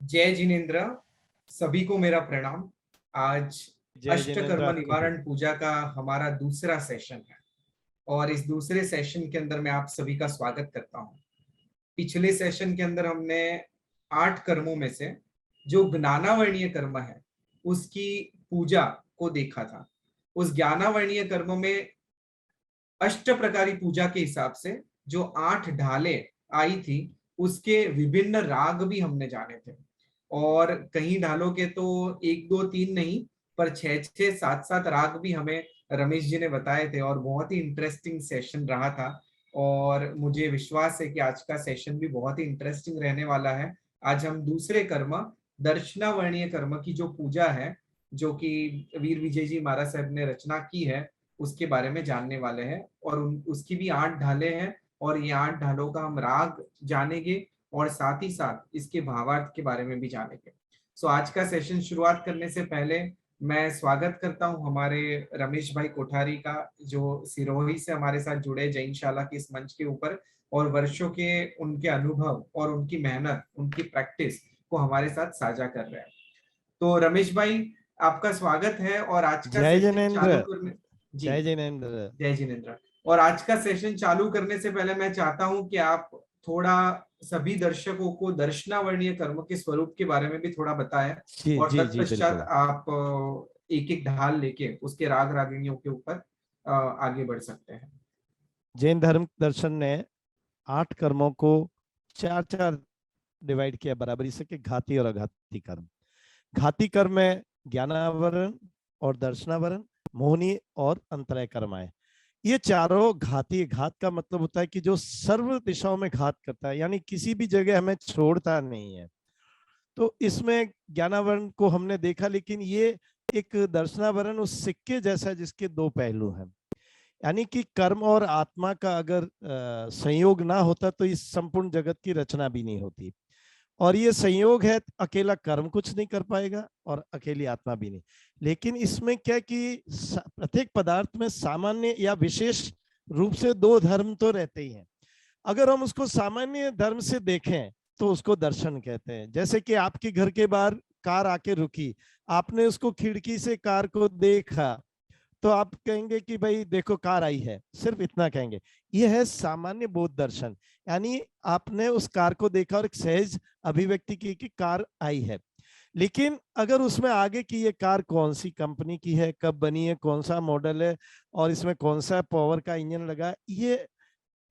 जय जिनेन्द्र। सभी को मेरा प्रणाम। आज जय जिनेन्द्र अष्टकर्म आपको भी। निवारण पूजा का हमारा दूसरा सेशन है और इस दूसरे सेशन के अंदर मैं आप सभी का स्वागत करता हूं। पिछले सेशन के अंदर हमने 8 कर्मों में से जो ज्ञानावर्णीय कर्म है उसकी पूजा को देखा था। उस ज्ञानावर्णीय कर्म में अष्ट प्रकारी पूजा के हिसाब से जो 8 ढाले आई थी उसके विभिन्न राग भी हमने जाने थे और कहीं ढालों के तो 1 2 3 नहीं पर 6 6 7 7 राग भी हमें रमेश जी ने बताए थे और बहुत ही इंटरेस्टिंग सेशन रहा था। और मुझे विश्वास है कि आज का सेशन भी बहुत ही इंटरेस्टिंग रहने वाला है। आज हम दूसरे कर्म दर्शनावर्णीय कर्म की जो पूजा है जो कि वीर विजय जी महाराज साहब ने रचना की है उसके बारे में जानने वाले हैं और उसकी भी 8 ढाले हैं और ये 8 ढालों का हम राग जानेंगे और साथ ही साथ इसके भावार्थ के बारे में भी जानेंगे। सो आज का सेशन शुरुआत करने से पहले मैं स्वागत करता हूं हमारे रमेश भाई कोठारी का जो सिरोही से हमारे साथ जुड़े जैनशाला के इस मंच के ऊपर और वर्षों के उनके अनुभव और उनकी मेहनत उनकी प्रैक्टिस को हमारे साथ साझा कर रहे हैं। तो रमेश भाई आपका स्वागत है और आज का जय सेशन चालू जिनेन्द्र। करने जी जय जिनेन्द्र। जय जिनेन्द्र। और आज का सेशन चालू करने से पहले मैं चाहता हूं कि आप थोड़ा सभी दर्शकों को दर्शनावर्णीय कर्म के स्वरूप के बारे में भी थोड़ा बताएं जी और जी जी तत्पश्चात बिल्कुल। आप एक एक ढाल लेके उसके राग रागिणियों के ऊपर आगे बढ़ सकते हैं। जैन धर्म दर्शन ने 8 कर्मों को चार चार डिवाइड किया बराबरी से कि घाती और अघाती कर्म। घाती कर्म में ज्ञानावरण और दर्शनावरण, मोहनी और अंतरय कर्म आए। ये चारों घाती, घात का मतलब होता है कि जो सर्व दिशाओं में घात करता है, यानी किसी भी जगह हमें छोड़ता नहीं है। तो इसमें ज्ञानावरण को हमने देखा, लेकिन ये एक दर्शनावरण उस सिक्के जैसा है जिसके 2 पहलू हैं। यानी कि कर्म और आत्मा का अगर संयोग ना होता तो इस संपूर्ण जगत की रचना भी नहीं होती। और ये संयोग है, अकेला कर्म कुछ नहीं कर पाएगा और अकेली आत्मा भी नहीं। लेकिन इसमें क्या कि प्रत्येक पदार्थ में सामान्य या विशेष रूप से 2 धर्म तो रहते ही हैं। अगर हम उसको सामान्य धर्म से देखें तो उसको दर्शन कहते हैं। जैसे कि आपके घर के बाहर कार आके रुकी, आपने उसको खिड़की से कार को देखा तो आप कहेंगे कि भाई देखो कार आई है, सिर्फ इतना कहेंगे। यह है सामान्य बोध दर्शन। यानी आपने उस कार को देखा और एक सहज अभिव्यक्ति की कि कार आई है। लेकिन अगर उसमें आगे की ये कार कौन सी कंपनी की है, कब बनी है, कौन सा मॉडल है और इसमें कौन सा पावर का इंजन लगा है, ये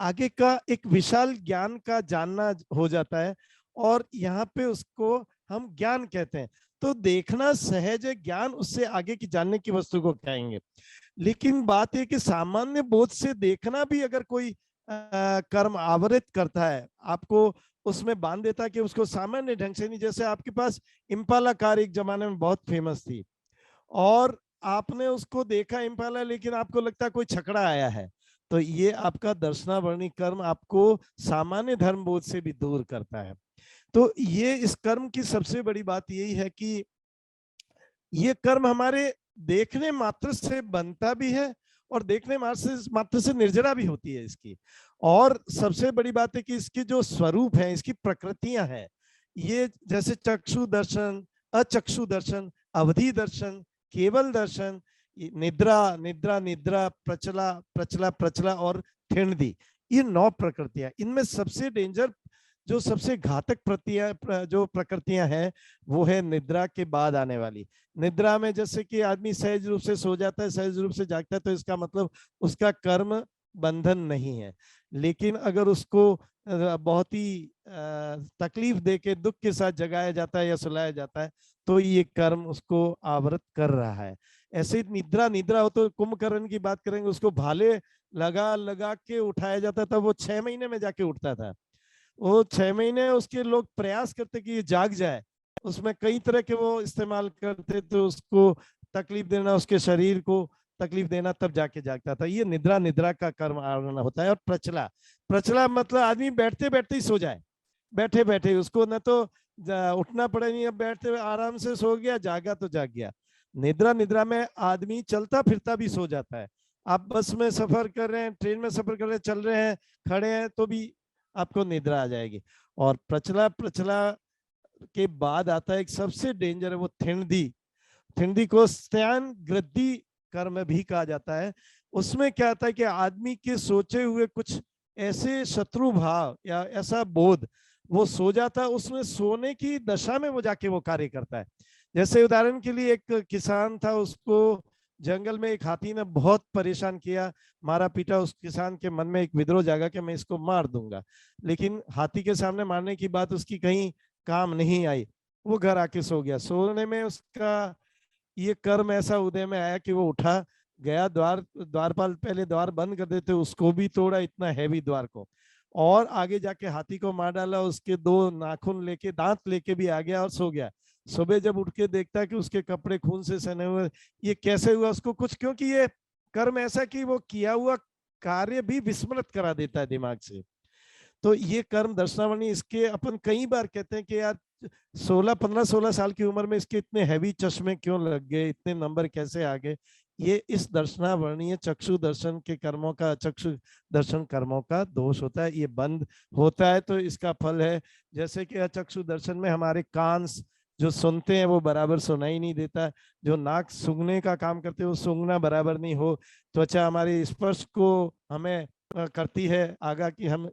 आगे का एक विशाल ज्ञान का जानना हो जाता है और यहाँ पे उसको हम ज्ञान कहते हैं। तो देखना सहज है, ज्ञान उससे आगे की जानने की वस्तु को कहेंगे। लेकिन बात यह कि सामान्य बोध से देखना भी अगर कोई कर्म आवरित करता है, आपको उसमें बांध देता है कि उसको सामान्य ढंग से नहीं। जैसे आपके पास इम्पाला कार एक जमाने में बहुत फेमस थी और आपने उसको देखा इम्पाला, लेकिन आपको लगता है कोई छकड़ा आया है, तो ये आपका दर्शनावर्णी कर्म आपको सामान्य धर्म बोध से भी दूर करता है। तो ये इस कर्म की सबसे बड़ी बात यही है कि ये कर्म हमारे देखने मात्र से बनता भी है और देखने मात्र से निर्जरा भी होती है इसकी। और सबसे बड़ी बात है कि इसके जो स्वरूप है, इसकी प्रकृतियां हैं, ये जैसे चक्षु दर्शन, अचक्षु दर्शन, अवधि दर्शन, केवल दर्शन, निद्रा निद्रा निद्रा, प्रचला प्रचला प्रचला और ठिणदी, ये 9 प्रकृतियां। इनमें सबसे डेंजर, जो सबसे घातक जो प्रकृतियां हैं वो है निद्रा के बाद आने वाली। निद्रा में जैसे कि आदमी सहज रूप से सो जाता है, सहज रूप से जागता है, तो इसका मतलब उसका कर्म बंधन नहीं है। लेकिन अगर उसको बहुत ही तकलीफ देके दुख के साथ जगाया जाता है या सुलाया जाता है तो ये कर्म उसको आवृत कर रहा है। ऐसे निद्रा निद्रा हो तो कुंभकर्ण की बात करेंगे, उसको भाले लगा लगा के उठाया जाता था, वो 6 महीने में जाके उठता था। वो 6 महीने उसके लोग प्रयास करते कि ये जाग जाए, उसमें कई तरह के वो इस्तेमाल करते, तो उसको तकलीफ देना, उसके शरीर को तकलीफ देना, तब जाके जागता था। ये निद्रा निद्रा का कर्म आवरण होता है। और प्रचला, प्रचला मतलब आदमी बैठते बैठते ही सो जाए, बैठे बैठे उसको न तो उठना पड़े, नहीं, अब बैठते आराम से सो गया, जागा तो जाग गया। निद्रा निद्रा में आदमी चलता फिरता भी सो जाता है। आप बस में सफर कर रहे हैं, ट्रेन में सफर कर रहे हैं, चल रहे हैं, खड़े हैं, तो भी आपको निद्रा आ जाएगी। और प्रचला प्रचला के बाद आता है एक सबसे डेंजर है, वो थिंदी। थिंदी को स्त्यान गृद्धि कर्म भी कहा जाता है। उसमें क्या आता है कि आदमी के सोचे हुए कुछ ऐसे शत्रु भाव या ऐसा बोध वो सो जाता है, उसमें सोने की दशा में वो जाके वो कार्य करता है। जैसे उदाहरण के लिए एक किसान था, उसको जंगल में एक हाथी ने बहुत परेशान किया, मारा पीटा। उस किसान के मन में एक विद्रोह जागा कि मैं इसको मार दूंगा, लेकिन हाथी के सामने मारने की बात उसकी कहीं काम नहीं आई। वो घर आके सो गया। सोने में उसका ये कर्म ऐसा उदय में आया कि वो उठा गया, द्वारपाल पहले द्वार बंद कर देते, उसको भी तोड़ा, इतना हैवी द्वार को, और आगे जाके हाथी को मार डाला। उसके 2 नाखून लेके, दांत लेके भी आ गया और सो गया। सुबह जब उठ के देखता है कि उसके कपड़े खून से सने हुए, ये कैसे हुआ उसको कुछ, क्योंकि ये कर्म ऐसा कि वो किया हुआ कार्य भी विस्मृत करा देता है दिमाग से। तो ये कर्म दर्शनावली, इसके अपन कई बार कहते हैं कि यार 16 साल की उम्र में इसके इतने हैवी चश्मे क्यों लग गए, इतने नंबर कैसे आ गए। ये इस दर्शनावर्णीय चक्षु दर्शन के कर्मों का, चक्षु दर्शन कर्मों का दोष होता है। ये बंद होता है तो इसका फल है, जैसे कि चक्षु दर्शन में हमारे कान जो सुनते हैं वो बराबर सुनाई नहीं देता, जो नाक सूंघने का काम करते हैं वो सूंघना बराबर नहीं हो, त्वचा हमारी स्पर्श को हमें करती है आगा कि हम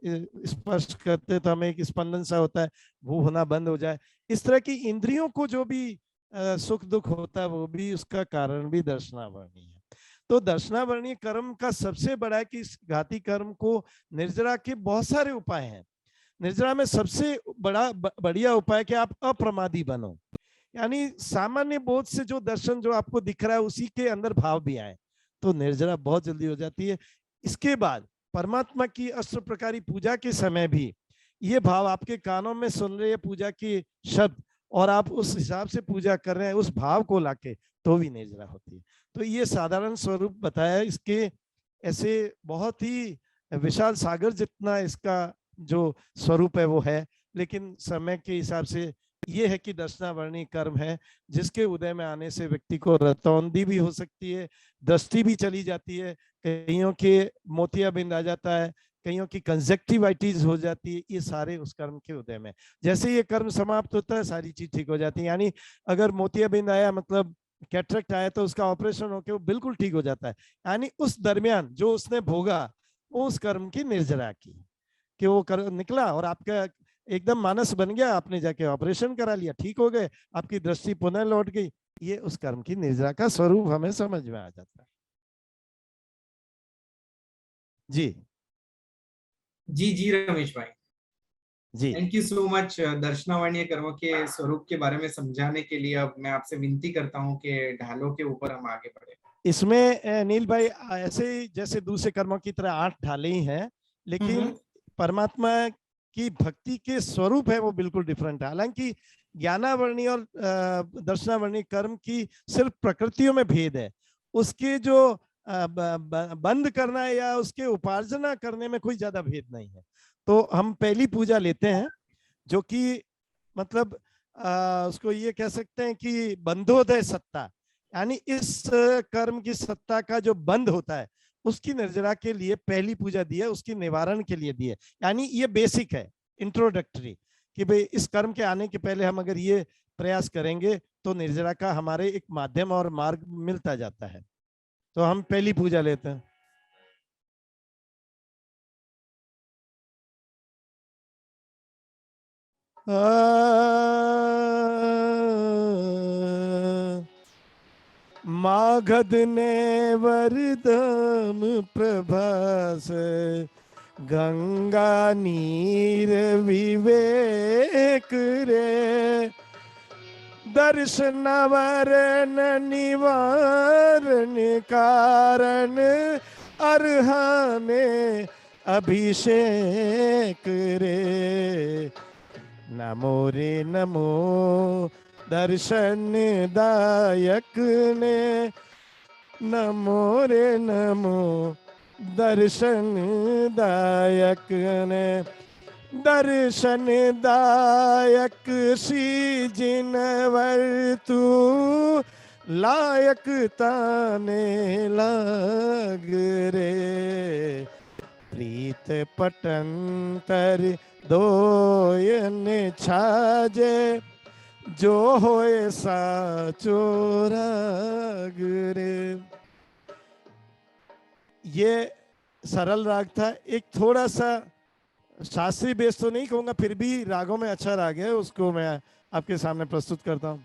स्पर्श करते तो हमें एक स्पंदन सा होता है, वो होना बंद हो जाए। इस तरह की इंद्रियों को जो भी सुख दुख होता है वो भी उसका कारण भी दर्शनावर्णी है। तो दर्शनावर्णीय कर्म का सबसे बड़ा है कि इस घाती कर्म को निर्जरा के बहुत सारे उपाय हैं। निर्जरा में सबसे बढ़िया उपाय कि आप अप्रमादी बनो, यानी सामान्य बोध से जो दर्शन जो आपको दिख रहा है उसी के अंदर भाव भी आए, तो निर्जरा बहुत जल्दी हो जाती है। इसके बाद परमात्मा की अष्ट प्रकारी पूजा के समय भी ये भाव आपके कानों में सुन रहे हैं पूजा के शब्द, और आप उस हिसाब से पूजा कर रहे हैं उस भाव को लाके, तो भी निर्जरा होती है। तो ये साधारण स्वरूप बताया, इसके ऐसे बहुत ही विशाल सागर जितना इसका जो स्वरूप है वो है, लेकिन समय के हिसाब से ये है कि दर्शनावर्णी कर्म है जिसके उदय में आने से व्यक्ति को रतौंधी भी हो सकती है, दृष्टि भी चली जाती है, कईयों के मोतियाबिंद आ जाता है, कईयों की कंजक्टिवाइटिस हो जाती है, ये सारे उस कर्म के उदय में। जैसे ये कर्म समाप्त होता है सारी चीज ठीक हो जाती है। यानी अगर मोतियाबिंद आया मतलब कैटरेक्ट आया तो उसका ऑपरेशन होकर वो बिल्कुल ठीक हो जाता है। यानी उस दरमियान जो उसने भोगा उस कर्म की निर्जरा की, कि वो कर निकला और आपका एकदम मानस बन गया, आपने जाके ऑपरेशन करा लिया, ठीक हो गए, आपकी दृष्टि पुनः लौट गई, ये उस कर्म की निर्जरा का स्वरूप हमें समझ में आ जाता है। जी जी जी रमेश भाई, जी। थैंक यू सो मच दर्शनावर्णीय कर्मों के स्वरूप के बारे में समझाने के लिए। अब मैं आपसे विनती करता हूँ कि ढालों के ऊपर हम आगे बढ़े। इसमें नील भाई ऐसे ही जैसे दूसरे कर्मों की तरह 8 ढाले ही हैं, लेकिन परमात्मा की भक्ति के स्वरूप है वो बिल्कुल डिफरेंट है। हालांकि ज्ञानावर्णी और दर्शनावर्णी कर्म की सिर्फ प्रकृतियों में भेद है, उसके जो बंद करना या उसके उपार्जना करने में कोई ज्यादा भेद नहीं है। तो हम पहली पूजा लेते हैं जो कि मतलब उसको ये कह सकते हैं कि बंधोदय सत्ता, यानी इस कर्म की सत्ता का जो बंद होता है उसकी निर्जरा के लिए पहली पूजा दी है, उसकी निवारण के लिए दी है। यानी ये बेसिक है, इंट्रोडक्टरी, कि भाई इस कर्म के आने के पहले हम अगर ये प्रयास करेंगे तो निर्जरा का हमारे एक माध्यम और मार्ग मिलता जाता है। तो हम पहली पूजा लेते हैं। मागध ने वरदान प्रभास, गंगा नीर विवेक रे, दर्शन वरण निवारण कारण, अरहाने अभिषेक रे। नमो रे नमो दर्शन दायक ने, नमो रे नमो दर्शन दायक ने। दर्शन दायक सी जिनवर तू, लायक ताने लाग रे। प्रीत पटंतर दोयन छाजे, जो होए साचो राग रे। ये सरल राग था। एक थोड़ा सा शास्त्रीय बेस तो नहीं कहूंगा, फिर भी रागों में अच्छा राग है, उसको मैं आपके सामने प्रस्तुत करता हूं।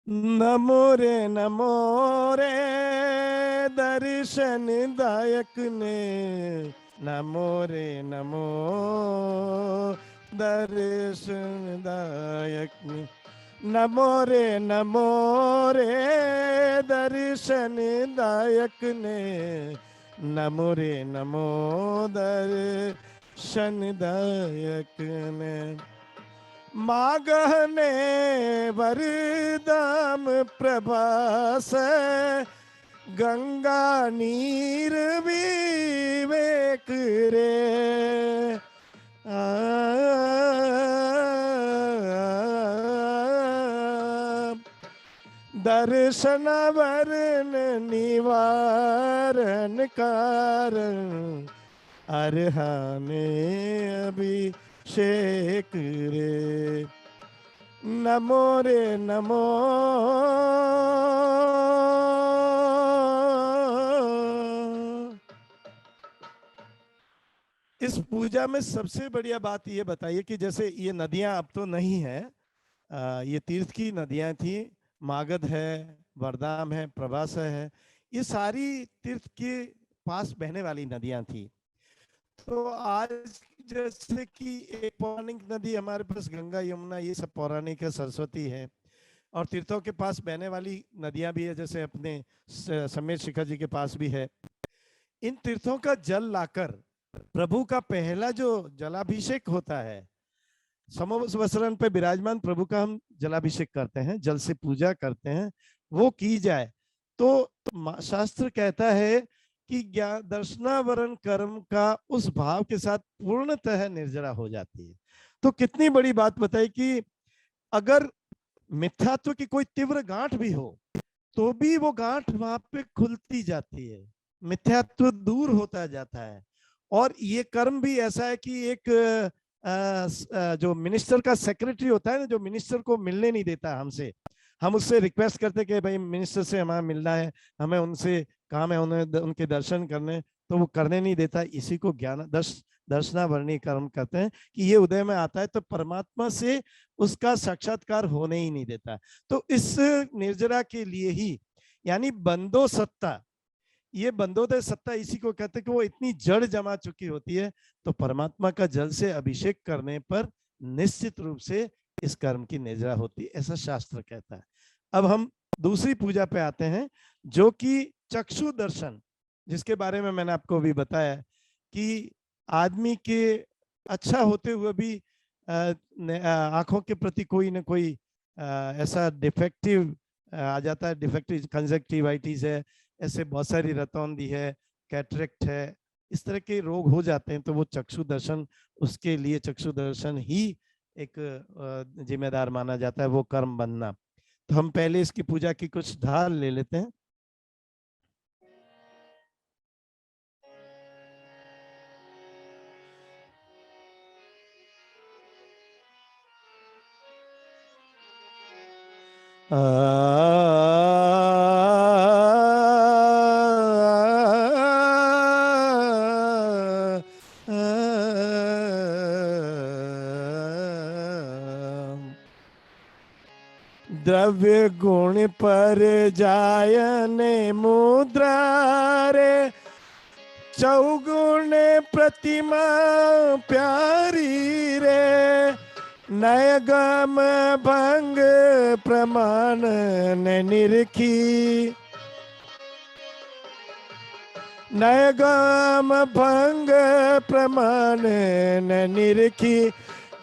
नमो रे दर्शन दायक ने, नमो रे नमो दर्शन दायक ने, नमो रे दर्शन दायक ने, नमो रे नमो दर्शन दायक ने। मागहने वरदाम प्रभास, गंगा नीर विवेक रे। दर्शन वरण निवारण कारण, अरहाने अभिषेक रे। नमो रे नमो इस पूजा में सबसे बढ़िया बात ये बताइए कि जैसे ये नदियां अब तो नहीं है, ये तीर्थ की नदियां थी। मागध है, वरदाम है, प्रभास है, ये सारी तीर्थ के पास बहने वाली नदियां थी। तो आज जैसे कि एक पौराणिक नदी हमारे पास गंगा यमुना ये सब पौराणिक है, सरस्वती है, और तीर्थों के पास बहने वाली नदियां भी है, जैसे अपने समेत शिखर जी के पास भी है। इन तीर्थों का जल लाकर प्रभु का पहला जो जलाभिषेक होता है, समवसरण पे विराजमान प्रभु का हम जलाभिषेक करते हैं, जल से पूजा करते हैं, वो की जाए तो शास्त्र कहता है कि दर्शनावरण कर्म का उस भाव के साथ पूर्णतः निर्जरा हो जाती है। तो कितनी बड़ी बात बताई कि अगर मिथ्यात्व की कोई तीव्र गांठ भी हो तो भी वो गांठ वहां पे खुलती जाती है, मिथ्यात्व दूर होता जाता है। और ये कर्म भी ऐसा है कि एक जो मिनिस्टर का सेक्रेटरी होता है ना, जो मिनिस्टर को मिलने नहीं देता हमसे, हम उससे रिक्वेस्ट करते कि भाई मिनिस्टर से हमारा मिलना है, हमें उनसे काम है, उन्हें उनके दर्शन करने, तो वो करने नहीं देता। इसी को ज्ञान दर्शनावरणी कर्म कहते हैं कि ये उदय में आता है तो परमात्मा से उसका साक्षात्कार होने ही नहीं देता। तो इस निर्जरा के लिए ही, यानी बंदो सत्ता, ये बंदोदय सत्ता इसी को कहते हैं कि वो इतनी जड़ जमा चुकी होती है, तो परमात्मा का जल से अभिषेक करने पर निश्चित रूप से इस कर्म की निर्जरा होती है, ऐसा शास्त्र कहता है। अब हम दूसरी पूजा पे आते हैं, जो कि चक्षु दर्शन, जिसके बारे में मैंने आपको अभी बताया कि आदमी के अच्छा होते हुए भी आंखों के प्रति कोई ना कोई ऐसा डिफेक्टिव आ जाता है, डिफेक्टिव कंजक्टिवाइटिस है, ऐसे बहुत सारी रतौंधी है, कैटरेक्ट है, इस तरह के रोग हो जाते हैं, तो वो चक्षु दर्शन, उसके लिए चक्षु दर्शन ही एक जिम्मेदार माना जाता है, वो कर्म बनना। तो हम पहले इसकी पूजा की कुछ ढाल ले लेते हैं। द्रव्य गुण पर जायने मुद्रा रे, चौगुण प्रतिमा प्यारी रे, नयगम भंग प्रमाण ने निरखी, नयगम भंग प्रमाण ने निरखी,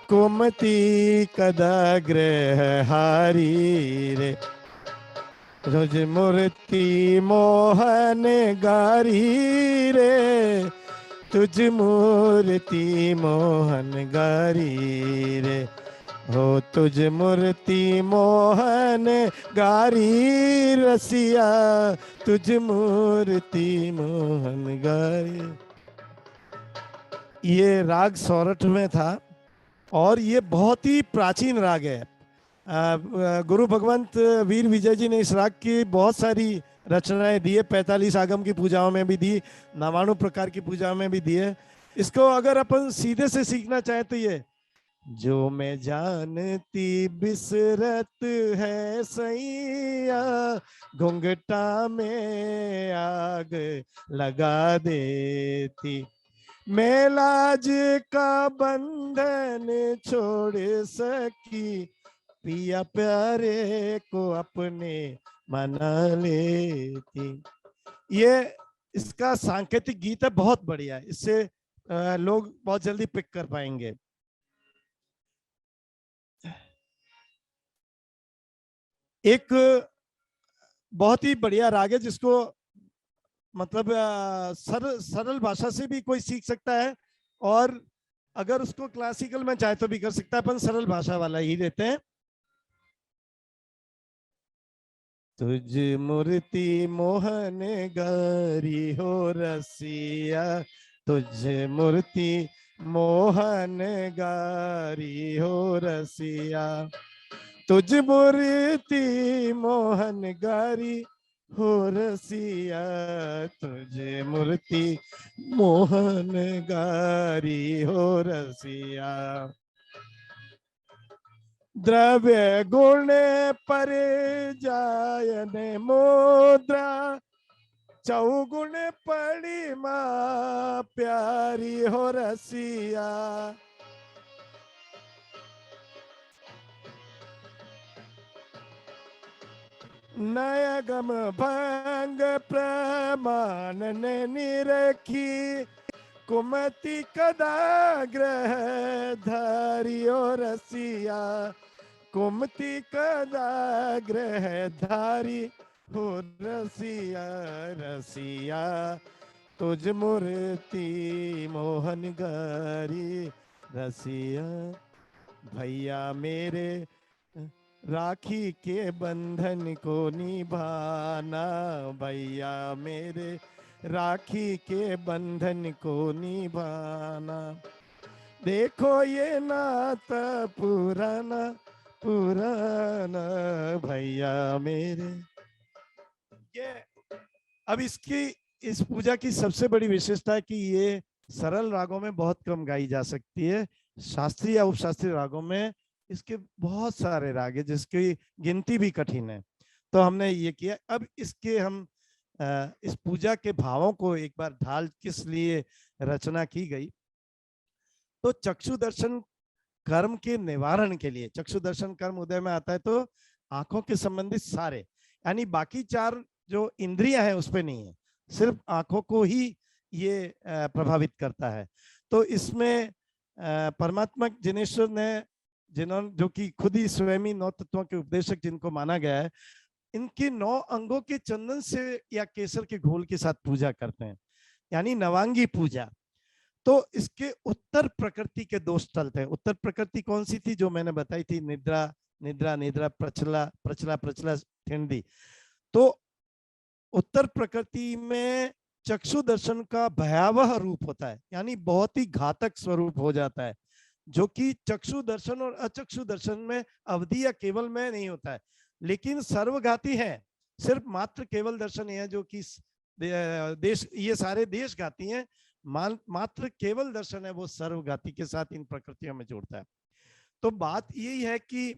कुमति कदाग्रह हारी रे, रुज मूर्ति मोहन गारी रे, तुझ मूर्ति मोहन गारी रे, हो तुझ मूर्ति मोहन गारी रसिया, तुझ मूर्ति मोहन गारी। ये राग सौरठ में था और ये बहुत ही प्राचीन राग है। गुरु भगवंत वीर विजय जी ने इस राग की बहुत सारी रचनाएं दी है। 45 आगम की पूजाओं में भी दी, 99 प्रकार की पूजाओं में भी दी है। इसको अगर अपन सीधे से सीखना चाहे तो ये जो मैं जानती बिसरत है सैया, घुंघटा में आग लगा देती, मैं लाज का बंधन छोड़ सकी, पिया प्यारे को अपने मना लेती। ये इसका सांकेतिक गीत है, बहुत बढ़िया है। इससे लोग बहुत जल्दी पिक कर पाएंगे। एक बहुत ही बढ़िया राग है जिसको मतलब सरल सरल भाषा से भी कोई सीख सकता है, और अगर उसको क्लासिकल में चाहे तो भी कर सकता है। अपन सरल भाषा वाला ही लेते हैं। तुझ मूर्ति मोहन गारी हो रसिया, तुझ मूर्ति मोहन गारी हो रसिया, तुझ मूर्ति मोहन गारी हो रसिया, तुझ मूर्ति मोहन गारी हो रसिया। द्रव्य गुण पर जायन मुद्रा, चौगुण पड़ी माँ प्यारी हो रसिया, नयगम भंग प्रमाण ने निरखी, कुमति कदा ग्रह धारियो रसिया, कुमति कदा ग्रह धारी हो रसिया, रसिया तुझ मूर्ति मोहन गारी रसिया। भैया मेरे राखी के बंधन को निभाना, भैया मेरे राखी के बंधन को निभाना, देखो ये नाता पुराना पुराना भैया मेरे। ये अब इसकी इस पूजा की सबसे बड़ी विशेषता है कि ये सरल रागों में बहुत कम गाई जा सकती है। शास्त्रीय या उपशास्त्रीय रागों में इसके बहुत सारे राग है जिसकी गिनती भी कठिन है। तो हमने ये किया। अब इसके हम इस पूजा के भावों को एक बार ढाल किस लिए रचना की गई, तो चक्षु दर्शन कर्म के निवारण के लिए। चक्षु दर्शन कर्म उदय में आता है तो आंखों के संबंधित सारे, यानी बाकी चार जो इंद्रियां हैं उस पर नहीं है, सिर्फ आंखों को ही ये प्रभावित करता है। तो इसमें परमात्मा जिनेश्वर ने, जिन्होंने जो कि खुद ही स्वयं ही 9 तत्वों के उपदेशक जिनको माना गया है, इनके 9 अंगों के चंदन से या केसर के घोल के साथ पूजा करते हैं, यानी नवांगी पूजा। तो इसके उत्तर प्रकृति के दोष टलते हैं। उत्तर प्रकृति कौन सी थी? जो मैंने बताई थी, निद्रा निद्रा निद्रा, प्रचला प्रचला प्रचला, ठंडी। तो उत्तर प्रकृति में चक्षु दर्शन का भयावह रूप होता है, यानी बहुत ही घातक स्वरूप हो जाता है, जो कि चक्षु दर्शन और अचक्षु दर्शन में अवधि या केवल में नहीं होता है, लेकिन सर्वघाती है। सिर्फ मात्र केवल दर्शन है जो कि देश, ये सारे देश घाती हैं, मात्र केवल दर्शन है वो सर्वघाती के साथ इन प्रकृतियों में जोड़ता है। तो बात यही है कि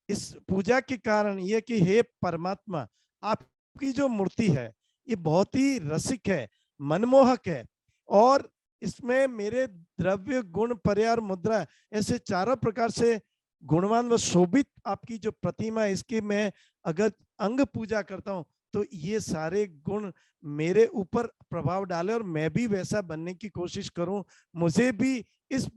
इस पूजा के कारण ये कि हे परमात्मा, आपकी जो मूर्ति है ये बहुत ही रसिक है, मनमोहक है, और इसमें मेरे द्रव्य गुण पर्याय मुद्रा ऐसे चारों प्रकार से गुणवान व शोभित आपकी जो प्रतिमा है, इसकी मैं अगर अंग पूजा करता हूं तो ये सारे गुण मेरे ऊपर प्रभाव डाले और मैं भी वैसा बनने की कोशिश करूं, मुझे भी इस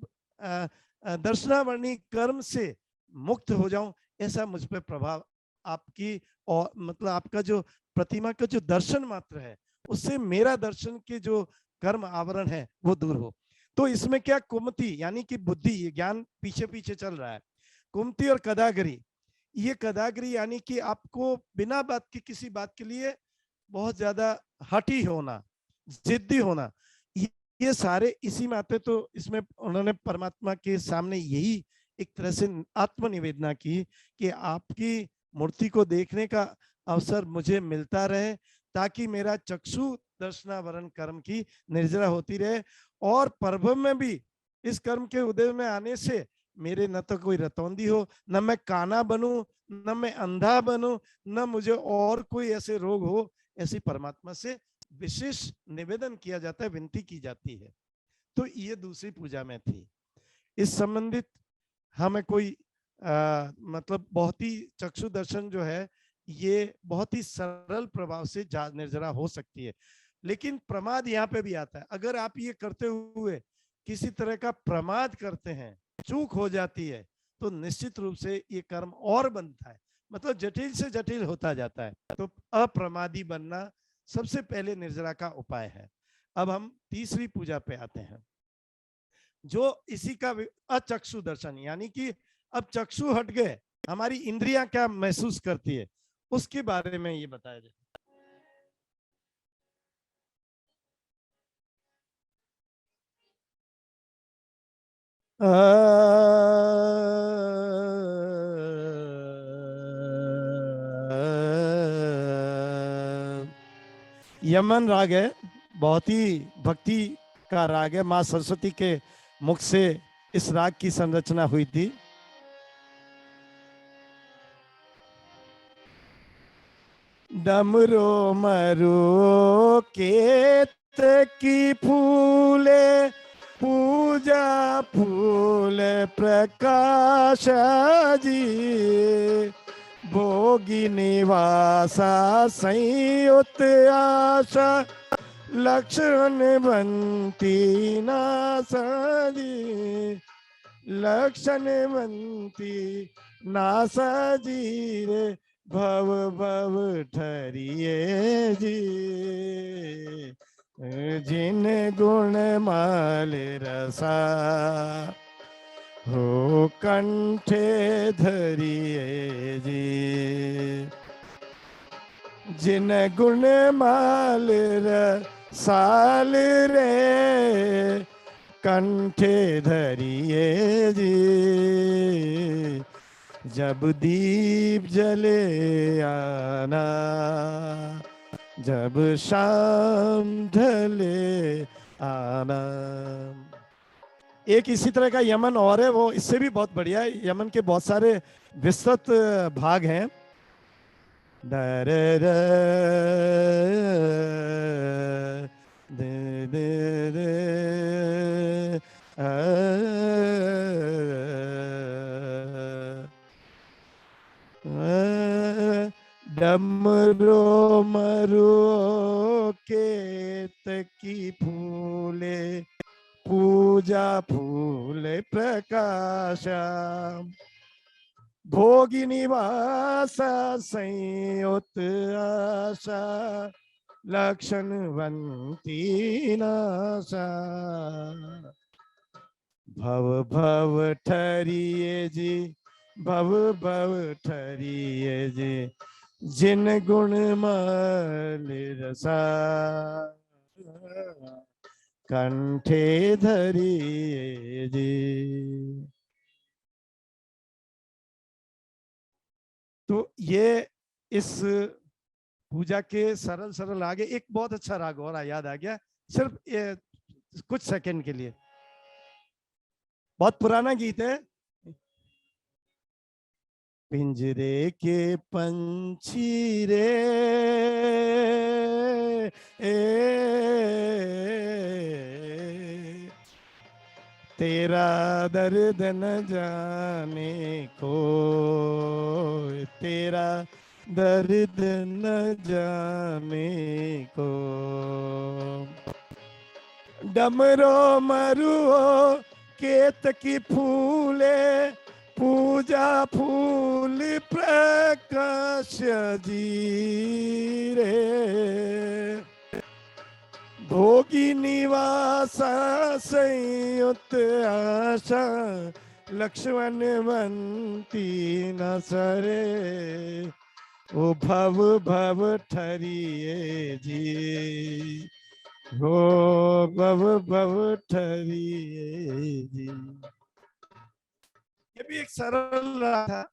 दर्शनावर्णी कर्म से मुक्त हो जाऊं, ऐसा मुझ पर प्रभाव आपकी, और मतलब आपका जो प्रतिमा का जो दर्शन मात्र है उससे मेरा दर्शन के जो कर्म आवरण है वो दूर हो। तो इसमें क्या कुमति यानी कि बुद्धि, ज्ञान पीछे पीछे चल रहा है। कुमति और कदागरी, ये कदागरी यानी कि आपको बिना बात की किसी बात के लिए बहुत ज्यादा हठी होना, जिद्दी होना, ये सारे इसी में आते। तो इसमें उन्होंने परमात्मा के सामने यही एक तरह से आत्मनिवेदना की कि आपकी मूर्ति को देखने का अवसर मुझे मिलता रहे, ताकि मेरा चक्षु दर्शनावरण कर्म की निर्जरा होती रहे, और परभव में भी इस कर्म के उदय में आने से मेरे न तो कोई रतौंदी हो, न मैं काना बनूं, न मैं अंधा बनूं, न मुझे और कोई ऐसे रोग हो। ऐसी परमात्मा से विशेष निवेदन किया जाता है, विनती की जाती है। तो ये दूसरी पूजा में थी। इस संबंधित हमें कोई मतलब बहुत ही चक्षु दर्शन जो है ये बहुत ही सरल प्रभाव से निर्जरा हो सकती है, लेकिन प्रमाद यहाँ पे भी आता है। अगर आप ये करते हुए किसी तरह का प्रमाद करते हैं, चूक हो जाती है, तो निश्चित रूप से ये कर्म और बनता है, मतलब जटिल से जटिल होता जाता है। तो अप्रमादी बनना सबसे पहले निर्जरा का उपाय है। अब हम तीसरी पूजा पे आते हैं, जो इसी का अचक्षु दर्शन, यानी कि अब चक्षु हट गए, हमारी इंद्रियां क्या महसूस करती है उसके बारे में ये बताया जाए। यमन राग है, बहुत ही भक्ति का राग है। माँ सरस्वती के मुख से इस राग की संरचना हुई थी। डमरो मरो केत की फूले, पूजा फूल प्रकाश जी, भोगी निवासा संयुत आशा, लक्षण बनती नासा जी, लक्षण बनती नासा जी रे, भव भव ठरिए जी, जिन गुण माल रसा, हो कंठे धरिए जी, जिन गुण माल रसाल रे, कंठे धरिए जी, जब दीप जले आना, जब शाम ढले आना। एक इसी तरह का यमन और है, वो इससे भी बहुत बढ़िया है। यमन के बहुत सारे विस्तृत भाग हैं। दर दे दे दे डमरो मरो केत की फूले, पूजा फूल प्रकाश, भोगी निवास संयुत आशा, लक्षण वंती नाशा, भव भव ठरिए जी, भव भव ठरिए जी, जिन गुण मल रसा, कंठे धरिए जी। तो ये इस पूजा के सरल सरल आगे एक बहुत अच्छा राग और याद आ गया, सिर्फ कुछ सेकंड के लिए। बहुत पुराना गीत है। पिंजरे के पंछी रे तेरा दर्द न जाने को, तेरा दर्द न जाने को, डमरो मरुओ केत की फूले, पूजा फूल प्रकाश जी रे, भोगी निवास संयुत आशा, लक्ष्मण बंती न सरे, ओ भव भव ठरिए जी, हो भव भव ठरिए जी। ये भी एक सरल राग था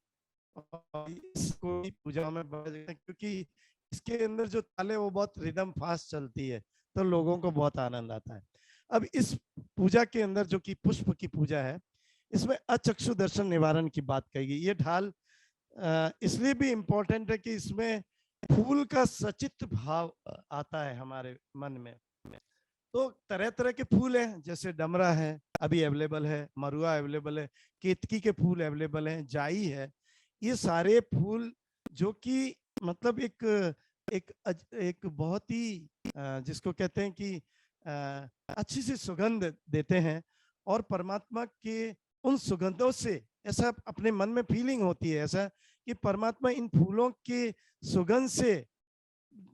और इसको पूजा में क्योंकि इसके अंदर जो ताल है वो बहुत रिदम फास्ट चलती है, तो लोगों को बहुत आनंद आता है। अब इस पूजा के अंदर जो कि पुष्प की पूजा है, इसमें अचक्षु दर्शन निवारण की बात कही गई। ये ढाल इसलिए भी इम्पोर्टेंट है कि इसमें फूल का सचित भाव आता है हमारे मन में। तो तरह तरह के फूल हैं, जैसे डमरा है अभी अवेलेबल है, मरुआ अवेलेबल है, केतकी के फूल अवेलेबल हैं, जाई है। ये सारे फूल जो कि मतलब एक बहुत ही जिसको कहते हैं कि अच्छी सी सुगंध देते हैं, और परमात्मा के उन सुगंधों से ऐसा अपने मन में फीलिंग होती है ऐसा कि परमात्मा इन फूलों के सुगंध से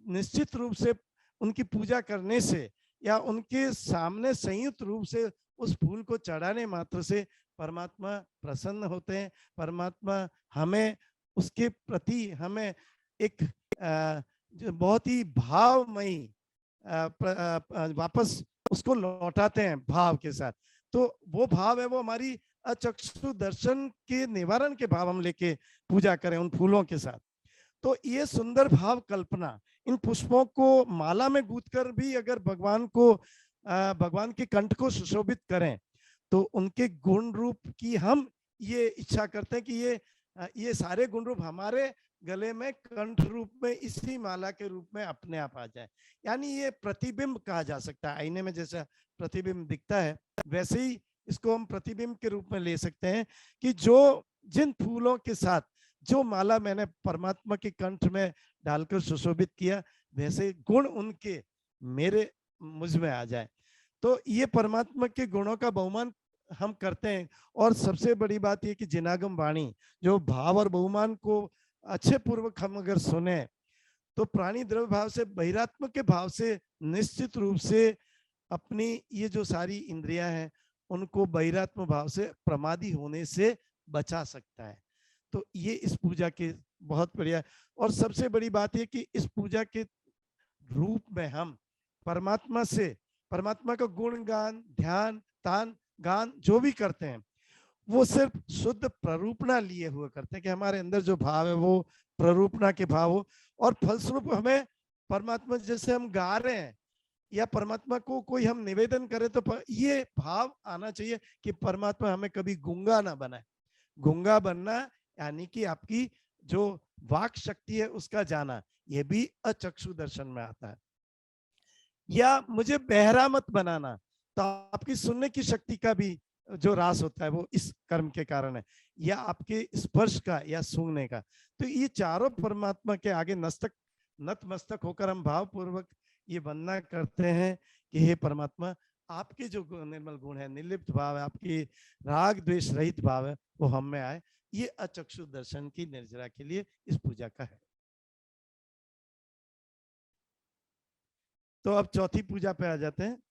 निश्चित रूप से उनकी पूजा करने से या उनके सामने संयुक्त रूप से उस फूल को चढ़ाने मात्र से परमात्मा प्रसन्न होते हैं। परमात्मा हमें उसके प्रति हमें एक जो बहुत ही भावमयी वापस उसको लौटाते हैं भाव के साथ। तो वो भाव है, वो हमारी अचक्षु दर्शन के निवारण के भाव हम लेके पूजा करें उन फूलों के साथ। तो ये सुंदर भाव कल्पना इन पुष्पों को माला में गूंथकर भी अगर भगवान के कंठ को सुशोभित करें, तो उनके गुण रूप की हम ये इच्छा करते हैं कि ये सारे गुण रूप हमारे गले में कंठ रूप में इसी माला के रूप में अपने आप आ जाए। यानी ये प्रतिबिंब कहा जा सकता है। आईने में जैसा प्रतिबिंब दिखता है, वैसे ही इसको हम प्रतिबिंब के रूप में ले सकते हैं कि जिन फूलों के साथ जो माला मैंने परमात्मा के कंठ में डालकर सुशोभित किया, वैसे गुण उनके मेरे मुझ में आ जाए। तो ये परमात्मा के गुणों का बहुमान हम करते हैं। और सबसे बड़ी बात यह कि जिनागम वाणी जो भाव और बहुमान को अच्छे पूर्वक हम अगर सुने, तो प्राणी द्रव्य भाव से बहिरात्मक के भाव से निश्चित रूप से अपनी ये जो सारी इंद्रियां हैं उनको बहिरात्म भाव से प्रमादी होने से बचा सकता है। तो ये इस पूजा के बहुत बढ़िया। और सबसे बड़ी बात यह कि इस पूजा के रूप में हम परमात्मा का गुण गान ध्यान तान गान जो भी करते हैं, वो सिर्फ शुद्ध प्ररूपणा लिए हुए करते हैं कि हमारे अंदर जो भाव है वो प्ररूपणा के भाव हो, और फलस्वरूप हमें परमात्मा जैसे हम गा रहे हैं या परमात्मा को कोई हम निवेदन करें, तो ये भाव आना चाहिए कि परमात्मा हमें कभी गूंगा ना बनाए। गूंगा बनना यानी कि आपकी जो वाक शक्ति है उसका जाना, यह भी अचक्षु दर्शन में आता है। या मुझे बहरा मत बनाना, तो आपकी सुनने की शक्ति का भी जो रास होता है वो इस कर्म के कारण है, या आपके स्पर्श का या सूंघने का। तो ये चारों परमात्मा के आगे नतमस्तक होकर हम भाव पूर्वक ये वंदना करते हैं कि हे परमात्मा, आपके जो निर्मल गुण है, निर्लिप्त भाव है, आपकी राग द्वेष रहित भाव है, वो हम में आए। ये अचक्षु दर्शन की निर्जरा के लिए इस पूजा का है। तो अब चौथी पूजा पे आ जाते हैं।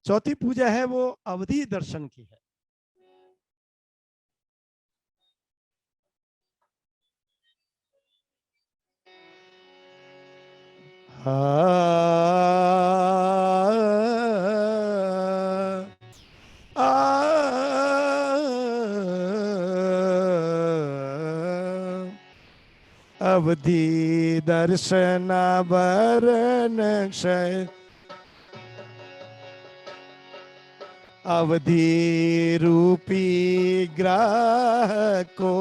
चौथी पूजा है वो अवधि दर्शन की है। अवधि दर्शन वरण क्षय, अवधि रूपी ग्रह को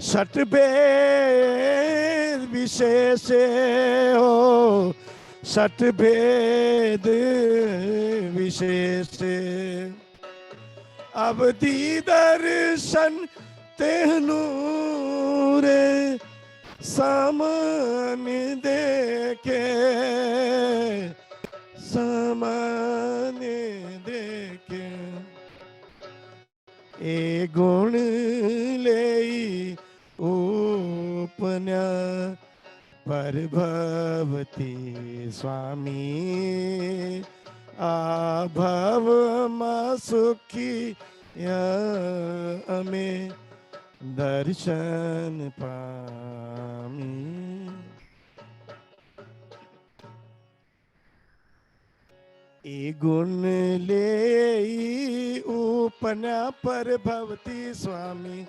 सठ भेद विशेष हो, सठ भेद विशेष। अवधि दर्शन तेहनूर समान देखे, समान देखे ए गुण ले उपन्या पर भवती स्वामी, ભાવમાં સુખી અમે દર્શન પામી. એ ગુણ લે ઉપના પર ભવતી સ્વામી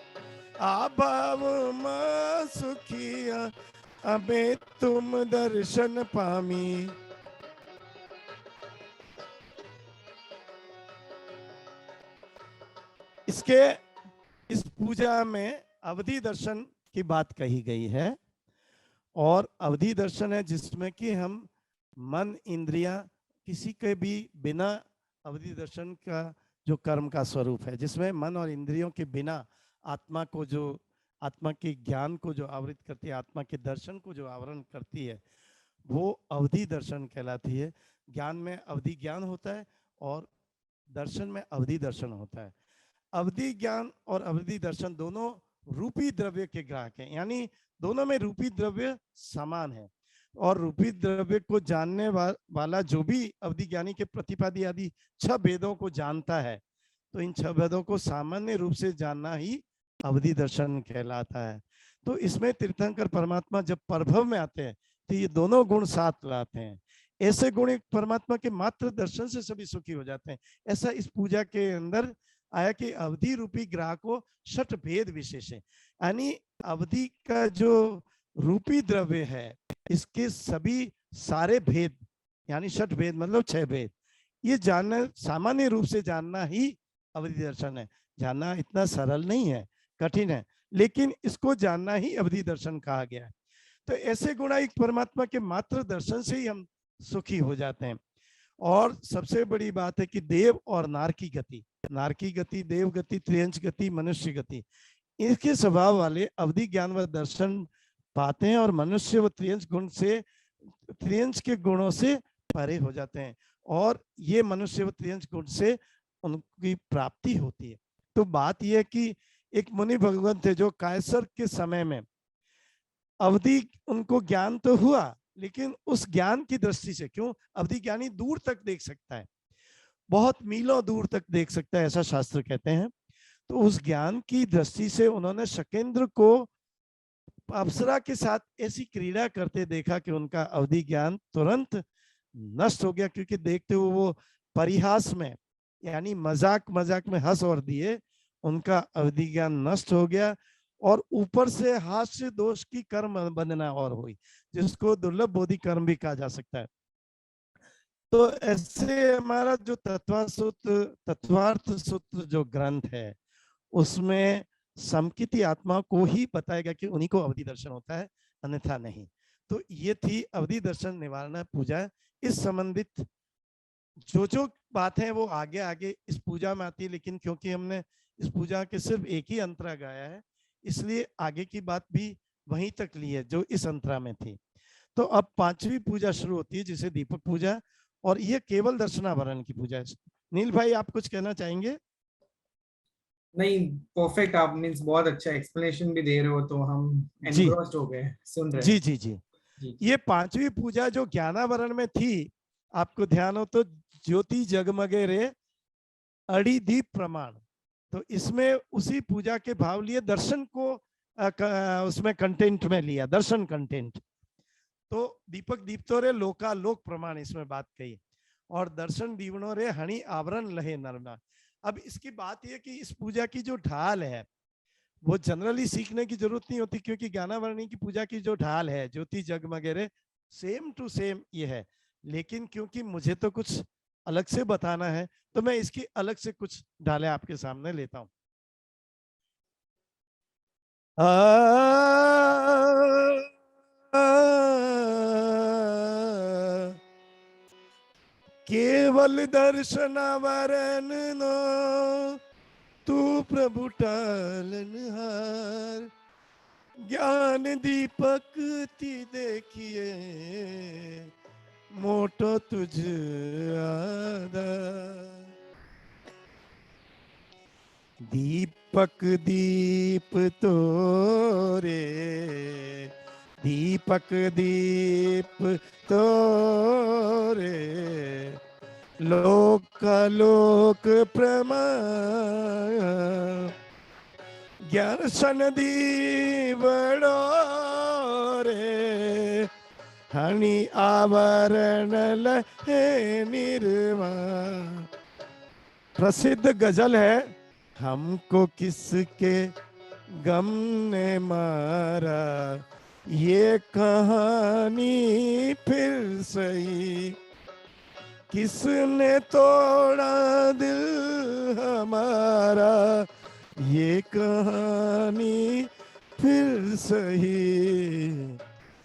આ ભાવમાં સુખી અમે तुम दर्शन पामी. इसके इस पूजा में अवधि दर्शन की बात कही गई है और अवधि दर्शन है जिसमें कि हम मन इंद्रियां किसी के भी बिना अवधि दर्शन का जो कर्म का स्वरूप है, जिसमें मन और इंद्रियों के बिना आत्मा को जो आत्मा के ज्ञान को जो आवृत करती है, आत्मा के दर्शन को जो आवरण करती है, वो अवधि दर्शन कहलाती है. ज्ञान में अवधि ज्ञान होता है और दर्शन में अवधि दर्शन होता है. अवधि ज्ञान और अवधि दर्शन दोनों रूपी द्रव्य के ग्राहक हैं, यानी दोनों में रूपी द्रव्य समान है और रूपी द्रव्य को जानने वाला जो भी अवधि ज्ञानी के प्रतिपादी आदि 6 भेदों को जानता है, तो इन 6 भेदों को सामान्य रूप से जानना ही अवधि दर्शन कहलाता है. तो इसमें तीर्थंकर परमात्मा जब प्रभव में आते हैं तो ये दोनों गुण साथ लाते हैं. ऐसे गुण परमात्मा के मात्र दर्शन से सभी सुखी हो जाते हैं. ऐसा इस पूजा के अंदर आया कि अवधि रूपी ग्राहकों षट भेद विशेष है, यानी अवधि का जो रूपी द्रव्य है इसके सभी सारे भेद यानी षट भेद मतलब 6 भेद, ये जानना सामान्य रूप से जानना ही अवधि दर्शन है. जानना इतना सरल नहीं है, कठिन है, लेकिन इसको जानना ही अवधि दर्शन कहा गया है. तो ऐसे गुणायुक्त परमात्मा के मात्र दर्शन से ही हम सुखी हो जाते हैं. और सबसे बड़ी बात है कि देव और नार की गति, देव गति, त्रियंश गति, मनुष्य गति, इसके स्वभाव वाले अवधि ज्ञान व दर्शन पाते हैं और मनुष्य व त्रियंश के गुणों से परे हो जाते हैं और ये मनुष्य व त्रियंश गुण से उनकी प्राप्ति होती है. तो बात यह है कि एक मुनि भगवान थे जो कायसर के समय में अवधि उनको ज्ञान तो हुआ, लेकिन उस ज्ञान की दृष्टि से, क्यों, अवधि ज्ञानी दूर तक देख सकता है, बहुत मीलों दूर तक देख सकता है, ऐसा शास्त्र कहते हैं. तो उस ज्ञान की दृष्टि से उन्होंने शकेंद्र को अप्सरा के साथ ऐसी क्रीड़ा करते देखा कि उनका अवधि ज्ञान तुरंत नष्ट हो गया, क्योंकि देखते हुए वो परिहास में यानी मजाक में हंस और दिए, उनका अवधि ज्ञान नष्ट हो गया और ऊपर से हास्य दोष की कर्म बनना और हुई, जिसको दुर्लभ बोधि कर्म भी कहा जा सकता है. तो ऐसे हमारा जो तत्वार्थ सूत्र जो ग्रंथ है उसमें समकिति आत्मा को ही बताएगा कि उन्हीं को अवधि दर्शन होता है, अन्यथा नहीं. तो ये थी अवधि दर्शन निवारण पूजा. इस संबंधित जो बातें वो आगे इस पूजा में आती है, लेकिन क्योंकि हमने इस पूजा के सिर्फ एक ही अंतरा गाया है इसलिए आगे की बात भी वहीं तक ली है जो इस अंतरा में थी. तो अब 5वीं पूजा शुरू होती है जिसे दीपक पूजा, और ये केवल दर्शनावरण की पूजा है. नील भाई आप कुछ कहना चाहेंगे? नहीं, परफेक्ट. आप मींस बहुत अच्छा एक्सप्लेनेशन भी दे रहे हो, तो हम एनग्रॉस्ड हो गए सुन रहे हैं. जी. ये 5वीं पूजा जो ज्ञानावरण में थी, आपको ध्यान हो तो ज्योति जगमगे रे अड़ी दीप प्रमाण, तो इसमें उसी पूजा के भाव लिए दर्शन को उसमें कंटेंट में लिया, दर्शन कंटेंट. तो दीपक दीप्तो रे लोकालोक प्रमाण इसमें बात कही, और दर्शन दीवनो रे हणि आवरण लहे नरमा. अब इसकी बात यह कि इस पूजा की जो ढाल है वो जनरली सीखने की जरूरत नहीं होती, क्योंकि ज्ञानावरणी की पूजा की जो ढाल है ज्योति जगमगे रे सेम टू सेम ये है, लेकिन क्योंकि मुझे तो कुछ अलग से बताना है तो मैं इसकी अलग से कुछ ढालें आपके सामने लेता हूं. केवल दर्शनावरण नो तू प्रभु टालनहार, ज्ञान दीपक ती देखिए मोटो तुझ आधार. दीपक दीप तोरे, दीपक दीप तोरे लोक प्रमाण ज्ञान सनदी बड़ो रे हनी आवरण लहे निर्वाण। प्रसिद्ध गजल है, हमको किसके गम ने मारा, ये कहानी फिर सही, किसने तोड़ा दिल हमारा, ये कहानी फिर सही।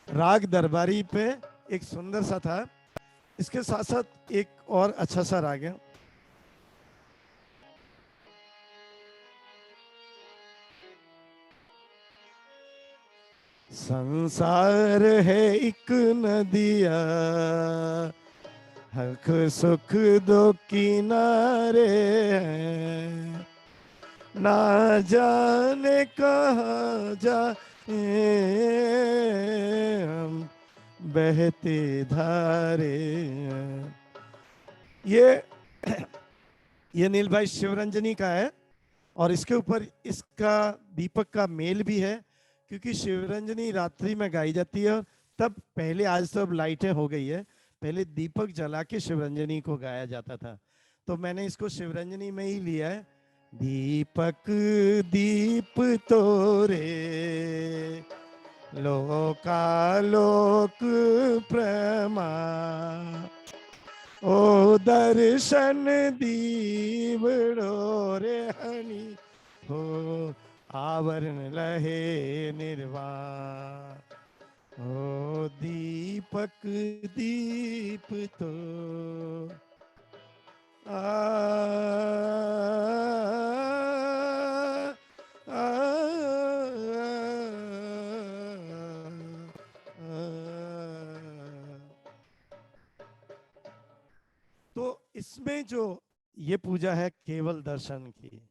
राग दरबारी पे एक सुंदर सा था। इसके साथ साथ एक और अच्छा सा राग है। संसार है एक नदिया, हक सुख दो किनारे हैं, ना जाने कहाँ जाए हम बहते धारे। ये नील भाई शिवरंजनी का है और इसके ऊपर इसका दीपक का मेल भी है, क्योंकि शिवरंजनी रात्रि में गाई जाती है। तब पहले, आज तो अब लाइटें हो गई है, पहले दीपक जला के शिवरंजनी को गाया जाता था। तो मैंने इसको शिवरंजनी में ही लिया है। दीपक दीप तोरे लोकालोक प्रमाण, ओ दर्शन दीवड़ो रे हनी हो आवरण लहे निर्वाण। ओ दीपक दीप तो आ, आ, आ, तो इसमें जो ये पूजा है केवल दर्शन की,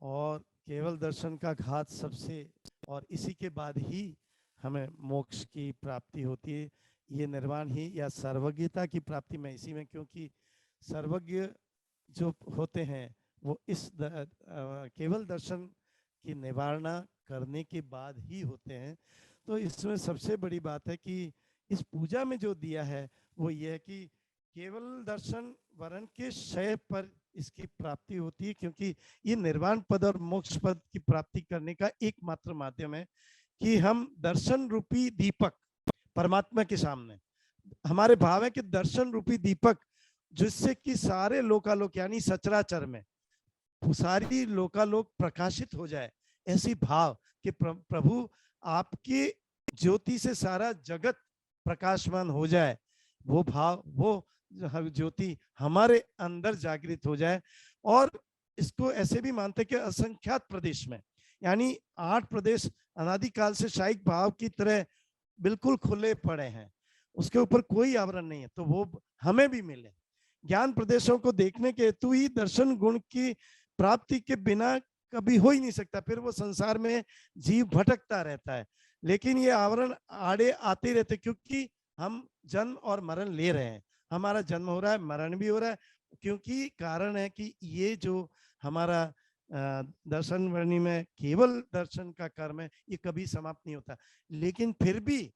और केवल दर्शन का घात सबसे, और इसी के बाद ही हमें मोक्ष की प्राप्ति होती है। ये निर्वाण ही या सर्वज्ञता की प्राप्ति में इसी में, क्योंकि सर्वज्ञ जो होते हैं वो इस केवल दर्शन की निवारणा करने के बाद ही होते हैं। तो इसमें सबसे बड़ी बात है कि इस पूजा में जो दिया है वो ये है कि केवल दर्शन वरण के क्षय पर इसकी प्राप्ति होती है, क्योंकि ये निर्वाण पद और मोक्ष पद की प्राप्ति करने का एकमात्र माध्यम है कि हम दर्शन रूपी दीपक परमात्मा के सामने, हमारे भाव है कि दर्शन रूपी दीपक जिससे कि सारे लोकालोक यानी सचराचर में सारी लोकालोक प्रकाशित हो जाए, ऐसी भाव कि प्रभु आपकी ज्योति से सारा जगत प्रकाशमान हो जाए, वो भाव, वो ज्योति हमारे अंदर जागृत हो जाए। और इसको ऐसे भी मानते कि असंख्यात प्रदेश में, यानी 8 प्रदेश अनादिकाल से शायिक भाव की तरह बिल्कुल खुले पड़े हैं, उसके ऊपर कोई आवरण नहीं है, तो वो हमें भी मिले। ज्ञान प्रदेशों को देखने के हेतु ही दर्शन गुण की प्राप्ति के बिना कभी हो ही नहीं सकता, फिर वो संसार में जीव भटकता रहता है। लेकिन ये आवरण आड़े आते रहते, क्योंकि हम जन्म और मरण ले रहे हैं, हमारा जन्म हो रहा है, मरण भी हो रहा है, क्योंकि कारण है कि ये जो हमारा दर्शन वर्णी में केवल दर्शन का कर्म है, ये कभी समाप्त नहीं होता। लेकिन फिर भी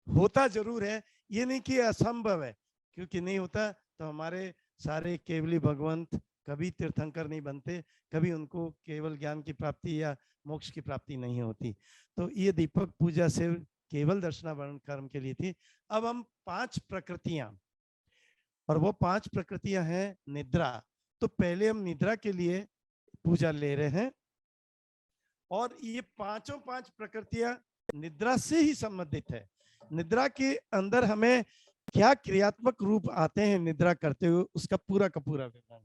होता जरूर है, ये नहीं कि असंभव है, क्योंकि नहीं होता तो हमारे सारे केवली भगवंत कभी तीर्थंकर नहीं बनते, कभी उनको केवल ज्ञान की प्राप्ति या मोक्ष की प्राप्ति नहीं होती। तो ये दीपक पूजा से केवल दर्शनावरण कर्म के लिए थी। अब हम 5 प्रकृतियां, और वो 5 प्रकृतियां हैं निद्रा। तो पहले हम निद्रा के लिए पूजा ले रहे हैं, और ये पांचों 5 प्रकृतियां निद्रा से ही संबंधित है। निद्रा के अंदर हमें क्या क्रियात्मक रूप आते हैं निद्रा करते हुए, उसका पूरा का पूरा विवरण।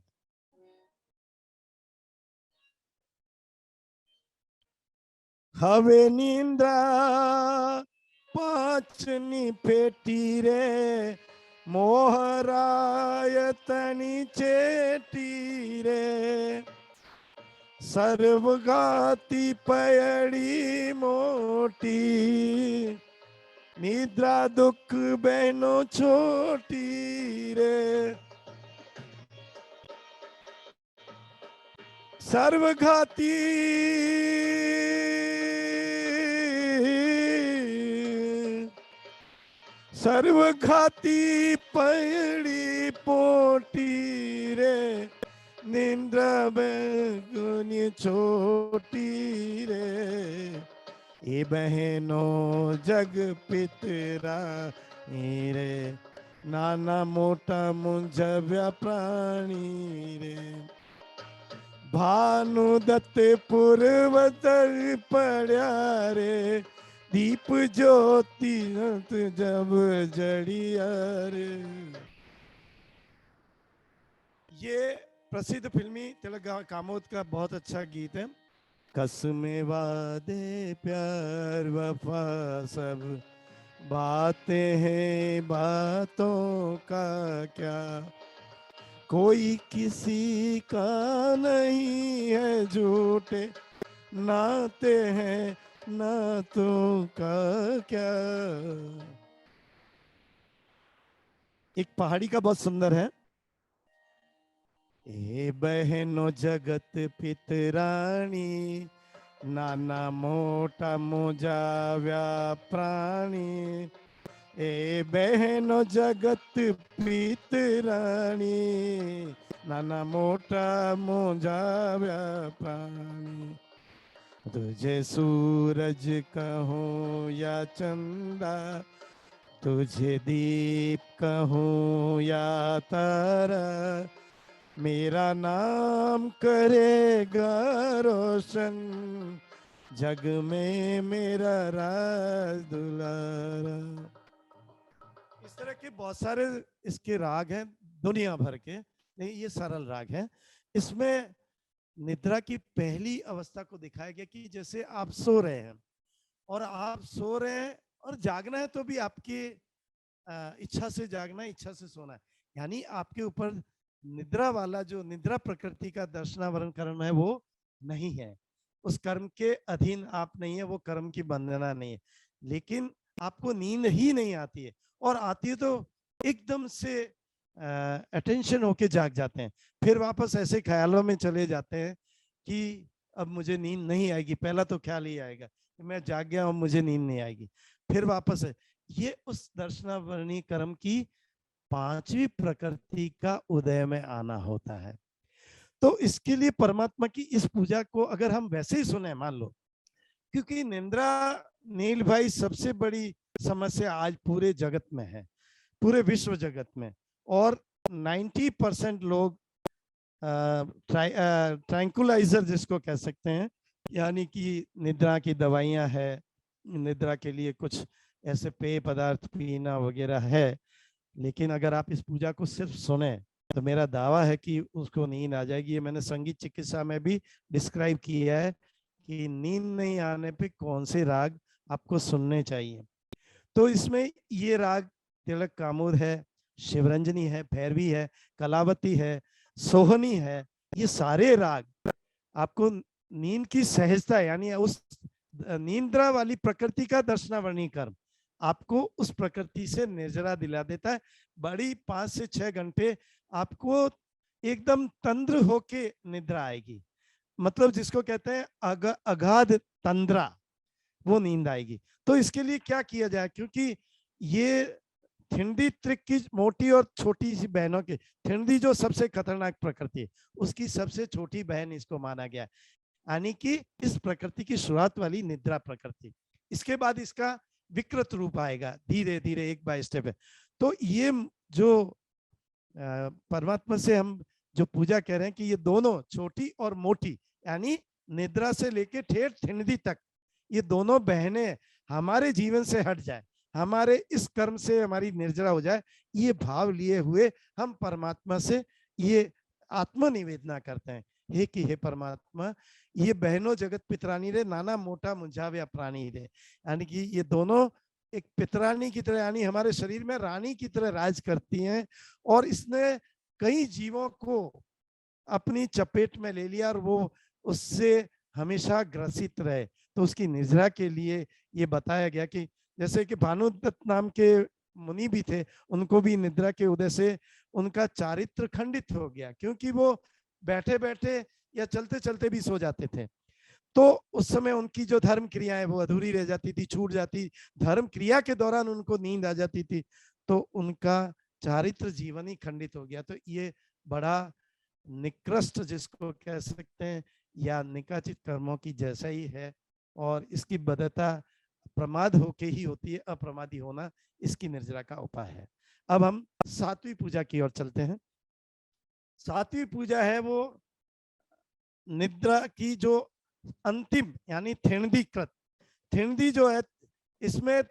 हवे निंद्रा 5 पेटी रे, मोहरायतनी चेटी रे, सर्वघाती पयड़ी मोटी, निद्रा दुख बहनो छोटी रे, सर्वघाती सर्वघाती पयड़ी पोटी रे निंद्रा बेगुनी छोटी रे ए बहनों जग पितरा रे नाना मोटा मुंझव्या प्राणी रे भानु दत्त पूर्वतर पड़ा रे दीप ज्योति जब जड़िया रे। ये प्रसिद्ध फिल्मी तिलक कामोद का बहुत अच्छा गीत है। कसमें वादे प्यार वफा सब बातें हैं बातों का क्या कोई किसी का नहीं है झूठे नाते हैं नातों का क्या। एक पहाड़ी का बहुत सुंदर है। ए बहनों जगत पितरानी नाना मोटा मुझाव्या प्राणी ए बहनों जगत पितरानी नाना मोटा मुझाव्या प्राणी तुझे सूरज कहूँ या चंदा तुझे दीप कहूँ या तारा मेरा नाम करेगा रोशन जग में मेरा राज दुलारा। इस तरह के बहुत सारे इसके राग हैं दुनिया भर के, नहीं ये सरल राग है। इसमें निद्रा की पहली अवस्था को दिखाया गया कि जैसे आप सो रहे हैं और आप सो रहे हैं और जागना है तो भी आपकी इच्छा से जागना है, इच्छा से सोना है, यानी आपके ऊपर निद्रा वाला जो निद्रा प्रकृति का दर्शनावरण कर्म है वो नहीं है, उस कर्म के अधीन आप नहीं है, वो कर्म की बंधना नहीं है। लेकिन आपको नींद ही नहीं आती है और आती है तो एकदम से अटेंशन होके जाग जाते हैं, फिर वापस ऐसे ख्यालों में चले जाते हैं कि अब मुझे नींद नहीं आएगी। पहला तो ख्याल ही आएगा कि मैं जाग गया हूं मुझे नींद नहीं आएगी, फिर वापस है। ये उस दर्शनावरणी कर्म की पांचवी प्रकृति का उदय में आना होता है। तो इसके लिए परमात्मा की इस पूजा को अगर हम वैसे ही सुने मान लो, क्योंकि निंद्रा नील भाई सबसे बड़ी समस्या आज पूरे जगत में है, पूरे विश्व जगत में, और 90% लोग ट्रैंकुलाइजर जिसको कह सकते हैं, यानी कि निद्रा की दवाइयां है, निद्रा के लिए कुछ ऐसे पेय पदार्थ पीना वगैरह है। लेकिन अगर आप इस पूजा को सिर्फ सुने तो मेरा दावा है कि उसको नींद आ जाएगी। ये मैंने संगीत चिकित्सा में भी डिस्क्राइब किया है कि नींद नहीं आने पे कौन से राग आपको सुनने चाहिए। तो इसमें ये राग तिलक कामोद है, शिवरंजनी है, भैरवी है, कलावती है, सोहनी है, ये सारे राग आपको नींद की सहजता यानी उस निद्रा वाली प्रकृति का दर्शनावरणी कर्म आपको उस प्रकृति से निर्जरा दिला देता है। बड़ी 5 से 6 घंटे आपको एकदम तंद्र होके निद्रा आएगी, मतलब जिसको कहते हैं अगाध तंद्रा, वो नींद आएगी। तो इसके लिए क्या किया जाए, क्योंकि ये थिंडी त्रिक की मोटी और छोटी सी बहनों की, थिंडी जो सबसे खतरनाक प्रकृति है उसकी सबसे छोटी बहन इसको माना गया, यानी कि इस प्रकृति की शुरुआत वाली निद्रा प्रकृति। इसके बाद इसका विकृत रूप आएगा धीरे धीरे एक बाय स्टेप है। तो ये जो परमात्मा से हम जो पूजा कह रहे हैं कि ये दोनों छोटी और मोटी यानी निद्रा से लेके ठेठ थिंडी तक ये दोनों बहनें हमारे जीवन से हट जाए, हमारे इस कर्म से हमारी निर्जरा हो जाए, ये भाव लिए हुए हम परमात्मा से ये आत्मनिवेदना करते हैं। हे कि हे परमात्मा, ये बहनों जगत पितरानी रे नाना मोटा मुंझाव्या प्राणी रे, यानी कि ये दोनों एक पितरानी की तरह यानी हमारे शरीर में रानी की तरह राज करती हैं और इसने कई जीवों को अपनी चपेट में ले लिया और वो उससे हमेशा ग्रसित रहे। तो उसकी निद्रा के लिए ये बताया गया कि जैसे कि भानुदत्त नाम के मुनि भी थे, उनको भी निद्रा के उदय से उनका चारित्र खंडित हो गया, क्योंकि वो बैठे बैठे या चलते चलते भी सो जाते थे। तो उस समय उनकी जो धर्म क्रियाएं वो अधूरी रह जाती थी, छूट जाती। धर्म क्रिया के दौरान उनको नींद आ जाती थी, तो उनका चारित्र जीवन ही खंडित हो गया। तो ये बड़ा निकृष्ट जिसको कह सकते हैं या निकाचित कर्मों की जैसा ही है, और इसकी बद्धता प्रमाद होके ही होती है। अप्रमादी होना इसकी निर्जरा का उपाय है। अब हम सातवीं पूजा की ओर चलते हैं। सातवीं पूजा है वो निद्रा की जो अंतिम यानी थिणदी कृत। थिणदी जो है इसमें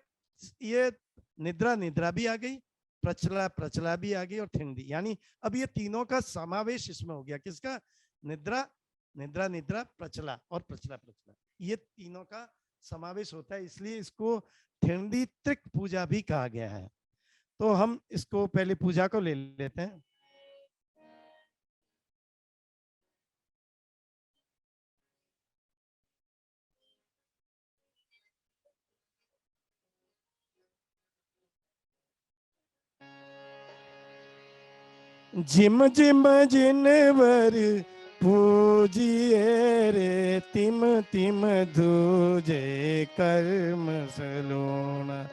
ये निद्रा निद्रा भी आ गई, प्रचला प्रचला भी आ गई और थिणदी, यानी अब ये तीनों का समावेश इसमें हो गया। किसका? निद्रा निद्रा निद्रा प्रचला और प्रचला प्रचला, ये तीनों का समावेश होता है, इसलिए इसको थिणदी त्रिक पूजा भी कहा गया है। तो हम इसको पहले पूजा को ले लेते हैं। जिम जिम जिनवर पूजिए रे, तिम तिम दूजे कर्म सलोना।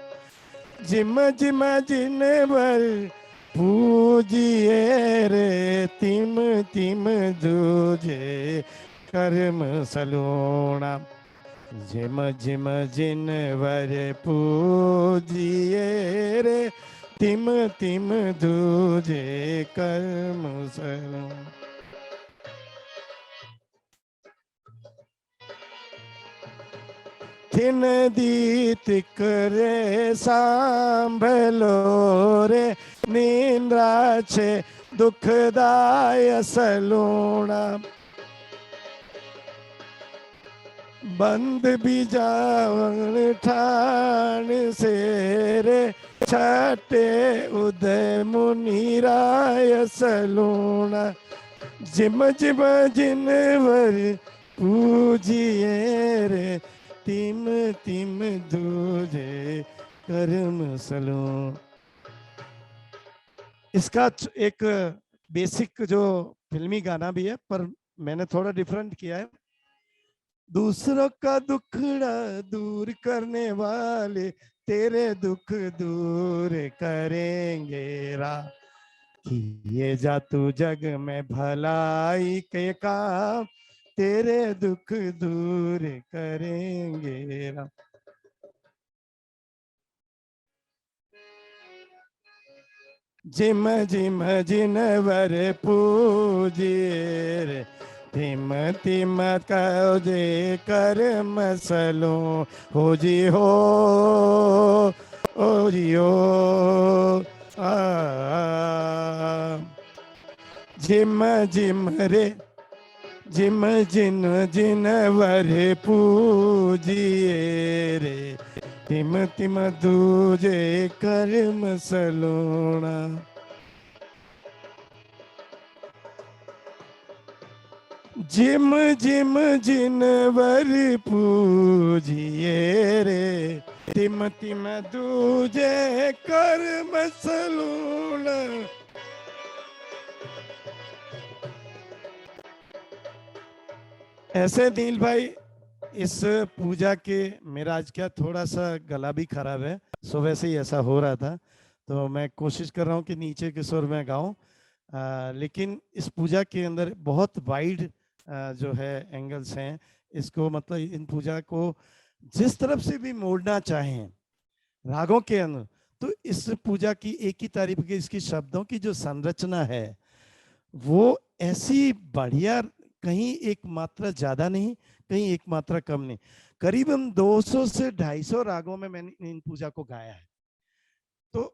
जिम जिम जिनवर पूजिए रे, तिम तिम दूजे कर्म सलोना। जिम जिम जिनवर पूजिए रे, तिम तिम दूजे कर्म सलोना। थिन दीतिक रे सांभलो रे, निंद्रा छे दुखदाय सलोना। बंद बीजावन ठान से रे, छठे उदय मुनिराय सलोना। जिम जिम जिनवर पूजिए रे, तिम तिम दूजे कर्म सलोना। इसका एक बेसिक जो फिल्मी गाना भी है, पर मैंने थोड़ा डिफरेंट किया है। दूसरों का दुखड़ा दूर करने वाले, तेरे दुख दूर करेंगे रा। किए जा तू जग में भलाई के काम, तेरे दुख दूर करेंगे रा। जिम जिम जिनवर पूजिए रे, तिम तिम कहो जे कर्म सलो। हो जी हो आ, जिम जिम रे, जिम जिन जिनवर पूजिए रे, तिम तिम दूजे कर्म सलोना। जिम जिम जिनवर पूजिए रे, तिम तिम दूजे कर्म सलोना। ऐसे नील भाई, इस पूजा के, मेरा आज क्या थोड़ा सा गला भी खराब है, सुबह से ही ऐसा हो रहा था, तो मैं कोशिश कर रहा हूँ कि नीचे के सुर में गाऊं। लेकिन इस पूजा के अंदर बहुत वाइड जो है एंगल्स हैं। इसको मतलब इन पूजा को जिस तरफ से भी मोड़ना चाहें रागों के अंदर, तो इस पूजा की एक ही तारीफ की इसकी शब्दों की जो संरचना है वो ऐसी बढ़िया, कहीं एक मात्रा ज्यादा नहीं, कहीं एक मात्रा कम नहीं। करीबन 200 से 250 रागों में मैंने इन पूजा को गाया है। तो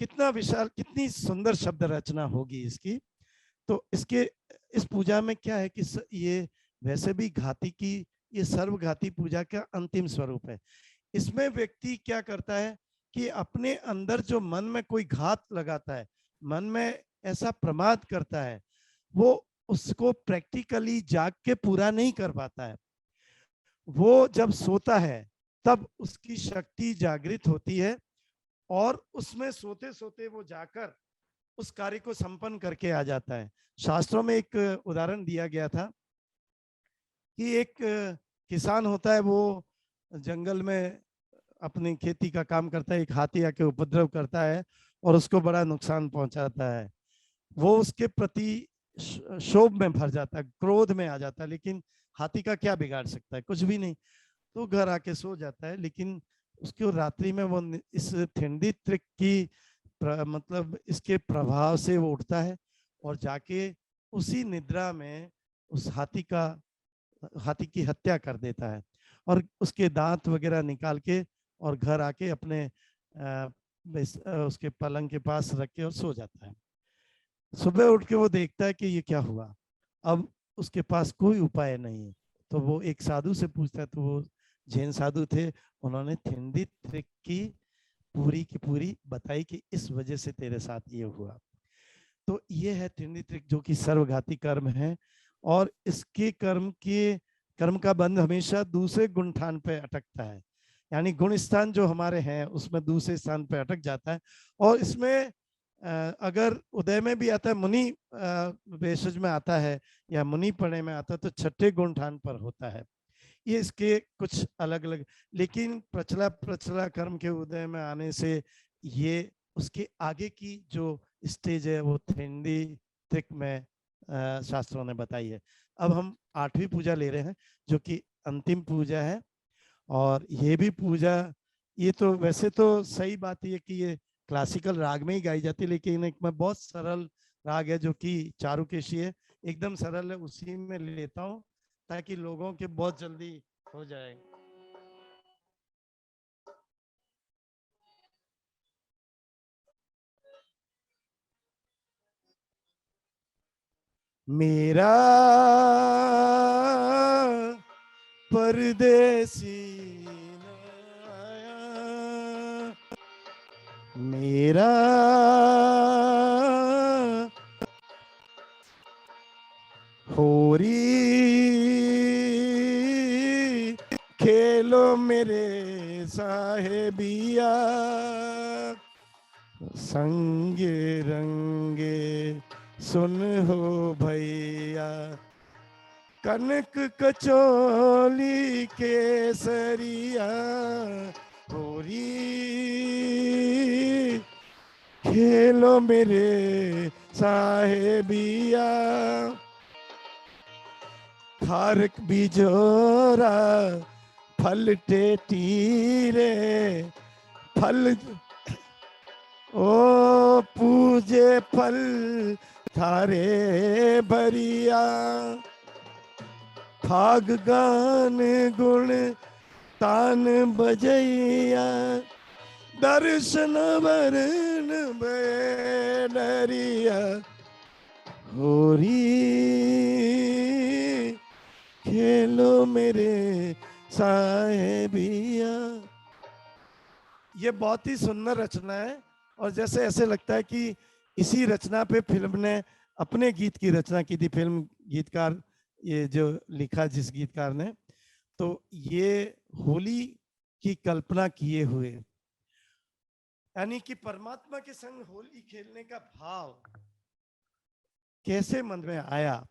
कितना विशाल, कितनी सुंदर शब्द रचना होगी इसकी। तो इसके इस पूजा में क्या है कि ये वैसे भी घाती की, ये सर्वघाती पूजा का अंतिम स्वरूप है। इसमें व्यक्ति क्या करता है कि अपने अंदर जो मन में कोई घात लगाता है, मन में ऐसा प्रमाद करता है, वो उसको प्रैक्टिकली जाग के पूरा नहीं कर पाता है। वो जब सोता है तब उसकी शक्ति जागृत होती है, और उसमें सोते सोते वो जाकर उस कार्य को संपन्न करके आ जाता है। शास्त्रों में एक उदाहरण दिया गया था कि एक किसान होता है, वो जंगल में अपनी खेती का काम करता है, एक हाथी आके उपद्रव करता है और उसको बड़ा नुकसान पहुंचाता है। वो उसके प्रति क्षोभ में भर जाता है, क्रोध में आ जाता है, लेकिन हाथी का क्या बिगाड़ सकता है, कुछ भी नहीं। तो घर आके सो जाता है, लेकिन उसको रात्रि में वो इस ठंडी त्रिक की मतलब इसके प्रभाव से वो उठता है और जाके उसी निद्रा में उस हाथी की हत्या कर देता है और उसके दांत वगैरह निकाल के और घर आके अपने उसके पलंग के पास रख के और सो जाता है। सुबह उठ के वो देखता है कि ये क्या हुआ। अब उसके पास कोई उपाय नहीं है, तो वो एक साधु से पूछता है। तो वो जैन साधु थे, उन्होंने थिंदी त्रिक की पूरी बताई कि इस वजह से तेरे साथ ये हुआ। तो ये है थिंदी त्रिक, जो कि सर्वघाती कर्म है और इसके कर्म का बंध हमेशा दूसरे गुण स्थान पे अटकता है, यानी गुण स्थान जो हमारे हैं उसमें दूसरे स्थान पे अटक जाता है। और इसमें अगर उदय में भी आता है, मुनि भेषज में आता है या मुनि पढ़े में आता है, तो छठे गुण स्थान पर होता है। ये इसके कुछ अलग अलग, लेकिन प्रचला कर्म के उदय में आने से ये उसके आगे की जो स्टेज है वो थिंदी त्रिक में शास्त्रों ने बताई है। अब हम 8वीं पूजा ले रहे हैं, जो कि अंतिम पूजा है। और ये भी पूजा, ये तो वैसे तो सही बात है कि ये क्लासिकल राग में ही गाई जाती है, लेकिन एक में बहुत सरल राग है जो कि चारुकेशी है, एकदम सरल है, उसी में लेता हूँ ताकि लोगों के बहुत जल्दी हो जाए। मेरा परदेसी न आया, मेरा होरी खेलो मेरे साहेबिया, संगे रंगे सुन हो भैया, कनक कचौली केसरिया, होरी खेलो मेरे साहेबिया, खारक बिजोरा फल टेटीरे, फल ओ पूजे फल थारे भरिया, फाग गान गुण तान बजैया, दर्शन वरण बैरिया, होरी खेलो मेरे साहेबिया। ये बहुत ही सुंदर रचना है और जैसे ऐसे लगता है कि इसी रचना पे फिल्म ने अपने गीत की रचना की थी। फिल्म गीतकार ये जो लिखा जिस गीतकार ने, तो ये होली की कल्पना किए हुए, यानी कि परमात्मा के संग होली खेलने का भाव कैसे मन में आया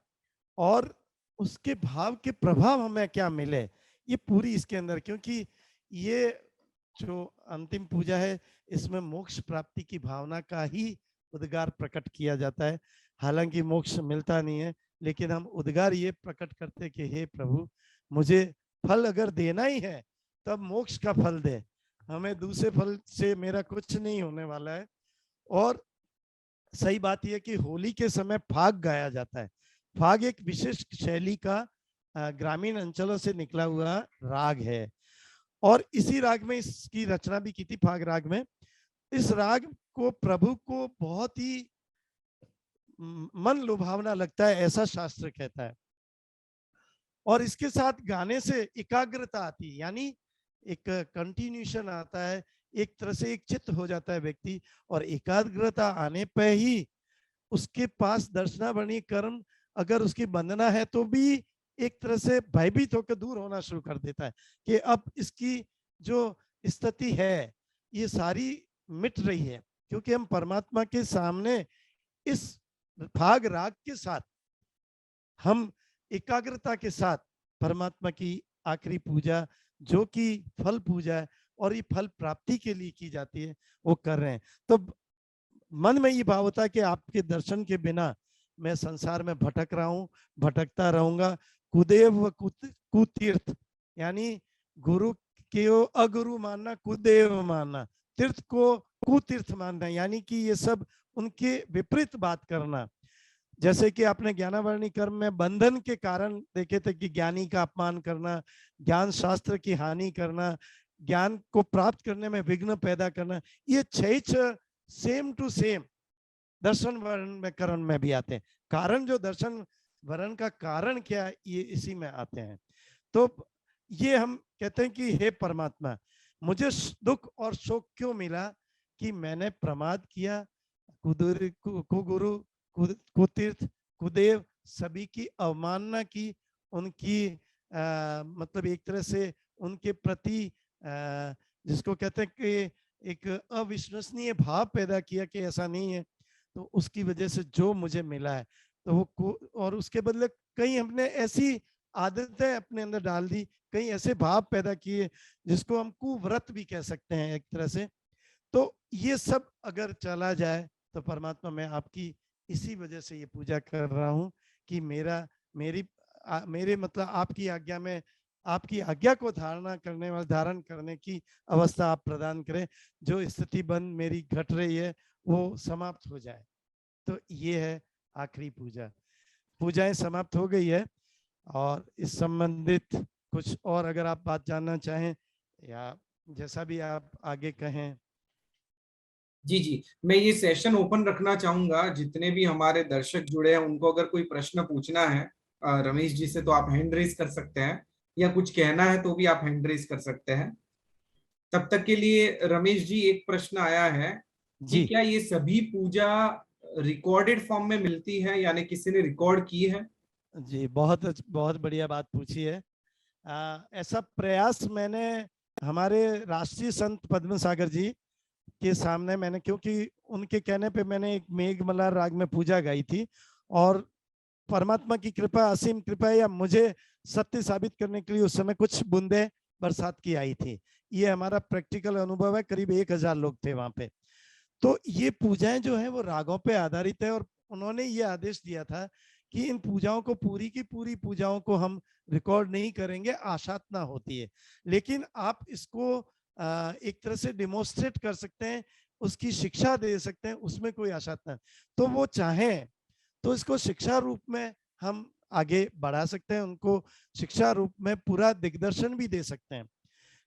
और उसके भाव के प्रभाव हमें क्या मिले, ये पूरी इसके अंदर, क्योंकि ये जो अंतिम पूजा है इसमें मोक्ष प्राप्ति की भावना का ही उद्गार प्रकट किया जाता है। हालांकि मोक्ष मिलता नहीं है, लेकिन हम उद्गार ये प्रकट करते कि हे प्रभु, मुझे फल अगर देना ही है तब मोक्ष का फल दे, हमें दूसरे फल से मेरा कुछ नहीं होने वाला है। और सही बात यह कि होली के समय फाग गाया जाता है। फाग एक विशेष शैली का ग्रामीण अंचलों से निकला हुआ राग है और इसी राग में इसकी रचना भी की थी, फाग राग में। इस राग को प्रभु को बहुत ही मन लुभावना लगता है, ऐसा शास्त्र कहता है। और इसके साथ गाने से एकाग्रता आती है, यानी एक कंटिन्यूशन आता है, एक तरह से एक चित्त हो जाता है व्यक्ति, और एकाग्रता आने पे ही उसके पास दर्शनावरणी कर्म अगर उसकी वंदना है तो भी एक तरह से भयभीत होकर दूर होना शुरू कर देता है कि अब इसकी जो स्थिति है ये सारी मिट रही है, क्योंकि हम परमात्मा के सामने इस भाग राग के साथ हम एकाग्रता के साथ परमात्मा की आखिरी पूजा जो कि फल पूजा है और ये फल प्राप्ति के लिए की जाती है, वो कर रहे हैं। तो मन में ये भाव होता है कि आपके दर्शन के बिना मैं संसार में भटक रहा हूँ, भटकता रहूंगा। कुदेव व कुतीर्थ, यानी गुरु को अगुरु मानना, कुदेव मानना, तीर्थ को कुतीर्थ मानना, यानी कि ये सब उनके विपरीत बात करना। जैसे कि आपने ज्ञानावरणी कर्म में बंधन के कारण देखे थे कि ज्ञानी का अपमान करना, ज्ञान शास्त्र की हानि करना, ज्ञान को प्राप्त करने में विघ्न पैदा करना, ये छह सेम टू सेम दर्शन वर्ण में करण में भी आते हैं। कारण जो दर्शन वर्ण का कारण क्या है, ये इसी में आते हैं। तो ये हम कहते हैं कि हे परमात्मा, मुझे दुख और शोक क्यों मिला कि मैंने प्रमाद किया, कुगुरु, कुतीर्थ, कुदेव सभी की अवमानना की, उनकी मतलब एक तरह से उनके प्रति जिसको कहते हैं कि एक अविश्वसनीय भाव पैदा किया कि ऐसा नहीं है। तो उसकी वजह से जो मुझे मिला है तो वो और उसके बदले कई हमने ऐसी आदतें अपने अंदर डाल दी, कई ऐसे भाव पैदा किए जिसको हम कुव्रत भी कह सकते हैं एक तरह से। तो ये सब अगर चला जाए तो परमात्मा, मैं आपकी इसी वजह से ये पूजा कर रहा हूँ कि मेरे मतलब आपकी आज्ञा में, आपकी आज्ञा को धारण करने की अवस्था आप प्रदान करें। जो स्थिति बंद मेरी घट रही है वो समाप्त हो जाए। तो ये है आखिरी पूजा। पूजाएं समाप्त हो गई है और इस संबंधित कुछ और अगर आप बात जानना चाहें या जैसा भी आप आगे कहें। जी जी, मैं ये सेशन ओपन रखना चाहूंगा। जितने भी हमारे दर्शक जुड़े हैं उनको अगर कोई प्रश्न पूछना है रमेश जी से, तो आप हैंड रेज कर सकते हैं, या कुछ कहना है तो भी आप हैंड रेज कर सकते हैं। तब तक के लिए रमेश जी, एक प्रश्न आया है कि जी क्या ये सभी पूजा रिकॉर्डेड फॉर्म में मिलती है, यानी किसी ने रिकॉर्ड की है? जी, बहुत बहुत बढ़िया बात पूछी है। ऐसा प्रयास मैंने हमारे राष्ट्रीय संत पद्म सागर जी के सामने मैंने, क्योंकि उनके कहने पे मैंने एक मेघमल्हार राग में पूजा गाई थी और परमात्मा की कृपा, असीम कृपा है, या मुझे सत्य साबित करने के लिए उस समय कुछ बूंदे बरसात की आई थी। ये हमारा प्रैक्टिकल अनुभव है। करीब 1000 लोग थे वहां पे। तो ये पूजाएं जो है वो रागों पे आधारित है और उन्होंने ये आदेश दिया था कि इन पूजाओं को, पूरी की पूरी पूजाओं को हम रिकॉर्ड नहीं करेंगे, आशातना होती है, लेकिन आप इसको एक तरह से डिमोन्स्ट्रेट कर सकते हैं, उसकी शिक्षा दे सकते हैं, उसमें कोई आशातना। तो वो चाहें तो इसको शिक्षा रूप में हम आगे बढ़ा सकते हैं, उनको शिक्षा रूप में पूरा दिग्दर्शन भी दे सकते हैं,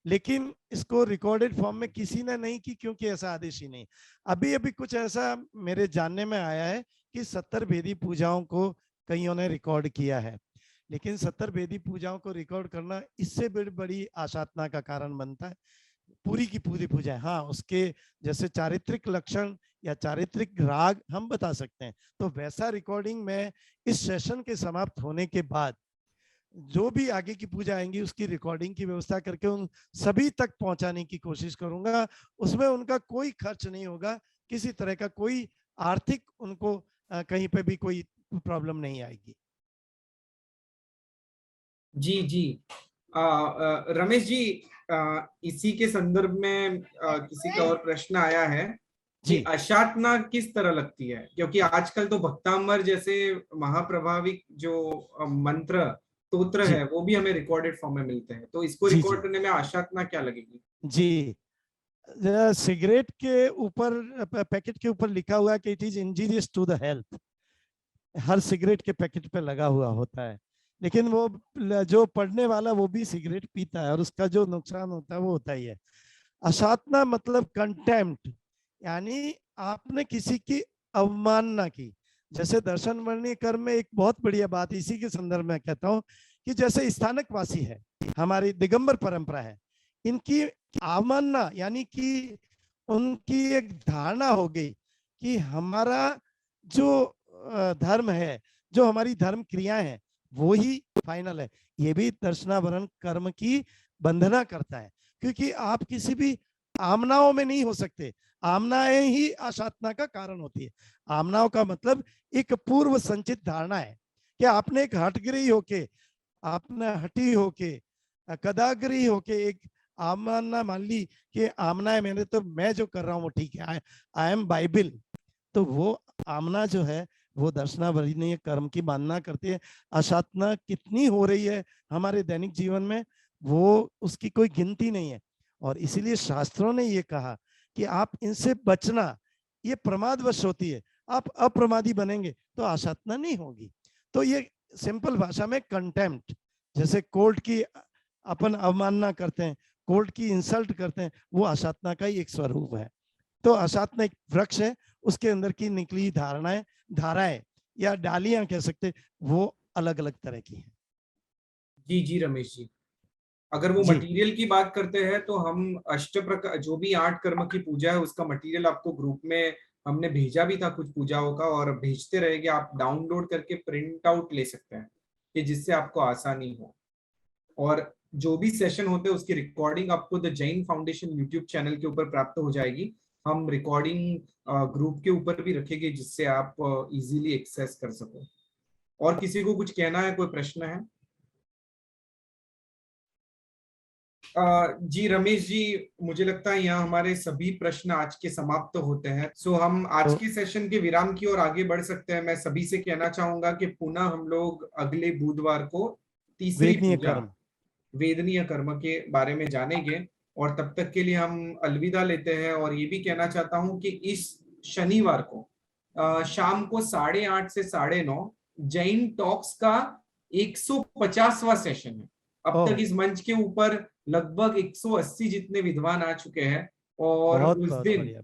लेकिन इसको रिकॉर्डेड फॉर्म में किसी ने नहीं की, क्योंकि ऐसा आदेश ही नहीं। अभी अभी कुछ ऐसा मेरे जानने में आया है कि 70 भेदी पूजाओं को कईयों ने रिकॉर्ड किया है, लेकिन 70 भेदी पूजाओं को रिकॉर्ड करना इससे बड़ी आशातना का कारण बनता है। पूरी की पूरी पूजा, हाँ, उसके जैसे चारित्रिक लक्षण या चारित्रिक राग हम बता सकते हैं, तो वैसा रिकॉर्डिंग में इस सेशन के समाप्त होने के बाद जो भी आगे की पूजा आएंगी उसकी रिकॉर्डिंग की व्यवस्था करके उन सभी तक पहुंचाने की कोशिश करूंगा। उसमें उनका कोई खर्च नहीं होगा, किसी तरह का कोई आर्थिक उनको कहीं पे भी कोई प्रॉब्लम नहीं आएगी। जी जी, रमेश जी, इसी के संदर्भ में किसी का और प्रश्न आया है कि जी अशातना किस तरह लगती है, क्योंकि आजकल तो भक्तांबर जैसे महाप्रभाविक जो मंत्र स्तोत्र जी है वो भी हमें रिकॉर्डेड फॉर्म में मिलते हैं, तो इसको जी रिकॉर्ड जी करने में अशातना क्या लगेगी? जी। सिगरेट के ऊपर, पैकेट के ऊपर लिखा हुआ है कि it is injurious to the health, हर सिगरेट के पैकेट पे लगा हुआ होता है, लेकिन वो जो पढ़ने वाला वो भी सिगरेट पीता है और उसका जो नुकसान होता है वो होता ही है। अशातना मतलब कंटेम्प्ट, यानी आपने किसी की अवमानना की। जैसे दर्शन वर्णीय कर्म में एक बहुत बढ़िया बात इसी के संदर्भ में कहता हूँ कि जैसे स्थानक वासी है, हमारी दिगंबर परंपरा है, इनकी अवमानना यानी कि उनकी एक धारणा हो गई कि हमारा जो धर्म है, जो हमारी धर्म क्रियाएं हैं वो ही फाइनल है। ये भी दर्शनावरण कर्म की बंधना करता है, क्योंकि आप किसी भी आमनाओं में नहीं हो सकते। आमनाएं ही अशातना का कारण होती है। आमनाओं का मतलब एक पूर्व संचित धारणा है कि आपने एक हठगिरी होके आपने हठी होके कदाग्री होके एक आमना मान ली कि आमना है, मैंने तो मैं जो कर रहा हूँ वो ठीक है, आई एम बाइबल, तो वो आमना जो है वो दर्शनावरणीय कर्म की मानना करती है। असाधना कितनी हो रही है हमारे दैनिक जीवन में, वो उसकी कोई गिनती नहीं है। और इसीलिए शास्त्रों ने ये कहा कि आप इनसे बचना, ये प्रमादवश होती है। आप अप्रमादी बनेंगे तो आसाधना नहीं होगी। तो ये सिंपल भाषा में कंटेम्प्ट, जैसे कोर्ट की अपन अवमानना करते हैं, कोर्ट की इंसल्ट करते हैं, वो आसाधना का ही एक स्वरूप है। तो आसाधना एक वृक्ष है, उसके अंदर की निकली धाराएं या डालियां कह सकते, वो अलग अलग तरह की हैं। जी जी रमेश जी, अगर वो जी मटेरियल की बात करते हैं तो हम अष्ट प्रकार जो भी 8 कर्म की पूजा है उसका मटेरियल आपको ग्रुप में हमने भेजा भी था कुछ पूजाओं का, और भेजते रहेंगे। आप डाउनलोड करके प्रिंट आउट ले सकते हैं कि जिससे आपको आसानी हो। और जो भी सेशन होते हैं उसकी रिकॉर्डिंग आपको the Jain foundation YouTube channel के ऊपर प्राप्त हो जाएगी। हम रिकॉर्डिंग ग्रुप के ऊपर भी रखेंगे जिससे आप इजीली एक्सेस कर सको। और किसी को कुछ कहना है, कोई प्रश्न है? जी रमेश जी, मुझे लगता है यहाँ हमारे सभी प्रश्न आज के समाप्त होते हैं। सो हम आज तो के सेशन के विराम की ओर आगे बढ़ सकते हैं। मैं सभी से कहना चाहूंगा कि पुनः हम लोग अगले बुधवार को तीसरी वेदनीय पूजा कर्म, वेदनीय कर्म के बारे में जानेंगे। और तब तक के लिए हम अलविदा लेते हैं। और ये भी कहना चाहता हूँ कि इस शनिवार को शाम को 8:30 से 9:30 जैन टॉक्स का 150वां सेशन है। अब ओह तक इस मंच के ऊपर लगभग 180 जितने विद्वान आ चुके हैं। और बहुत उस बहुत दिन बढ़िया,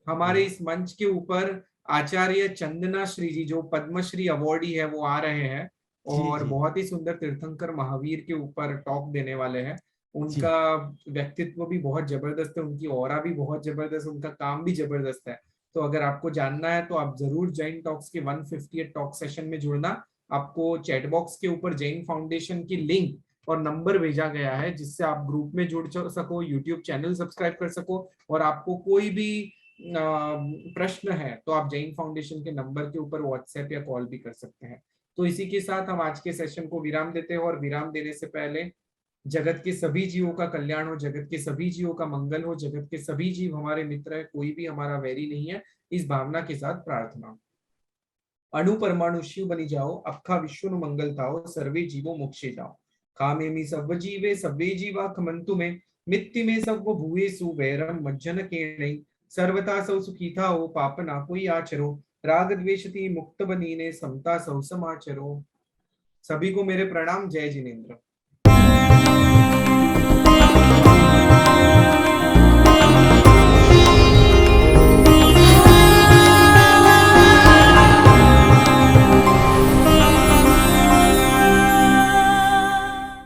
हमारे बढ़िया। इस मंच के ऊपर आचार्य चंदना श्री जी जो पद्मश्री अवॉर्डी है वो आ रहे हैं। जी और जी बहुत ही सुंदर तीर्थंकर महावीर के ऊपर टॉक देने वाले हैं। जी। उनका व्यक्तित्व भी बहुत जबरदस्त है, उनकी ऑरा भी बहुत जबरदस्त है, उनका काम भी जबरदस्त है। तो अगर आपको जानना है तो आप जरूर जैन टॉक्स के 150 टॉक सेशन में जुड़ना। आपको चैट बॉक्स के ऊपर जैन फाउंडेशन की लिंक और नंबर भेजा गया है जिससे आप ग्रुप में जुड़ सको, यूट्यूब चैनल सब्सक्राइब कर सको। और आपको कोई भी प्रश्न है तो आप जैन फाउंडेशन के नंबर के ऊपर व्हाट्सएप या कॉल भी कर सकते हैं। तो इसी के साथ हम आज के सेशन को विराम देते हैं। और विराम देने से पहले जगत के सभी जीवों का कल्याण हो, जगत के सभी जीवों का मंगल हो, जगत के सभी जीव हमारे मित्र है, कोई भी हमारा वैरी नहीं है, इस भावना के साथ प्रार्थना। अणु परमाणु शिव बनी जाओ, अखा विश्व नु मंगल थाओ, सर्वे जीवो मोक्षे जाओ। कामे मी सब जीवे सब्बे जीवा खमंतु में, मित्ति में सब भूए सुवैरम मज्जन के नहीं। सर्वथा सौ सुखी था हो, पाप ना कोई आचरो, राग द्वेषति मुक्त बनीने, समता सौ समाचरो। सभी को मेरे प्रणाम। जय जिनेन्द्र।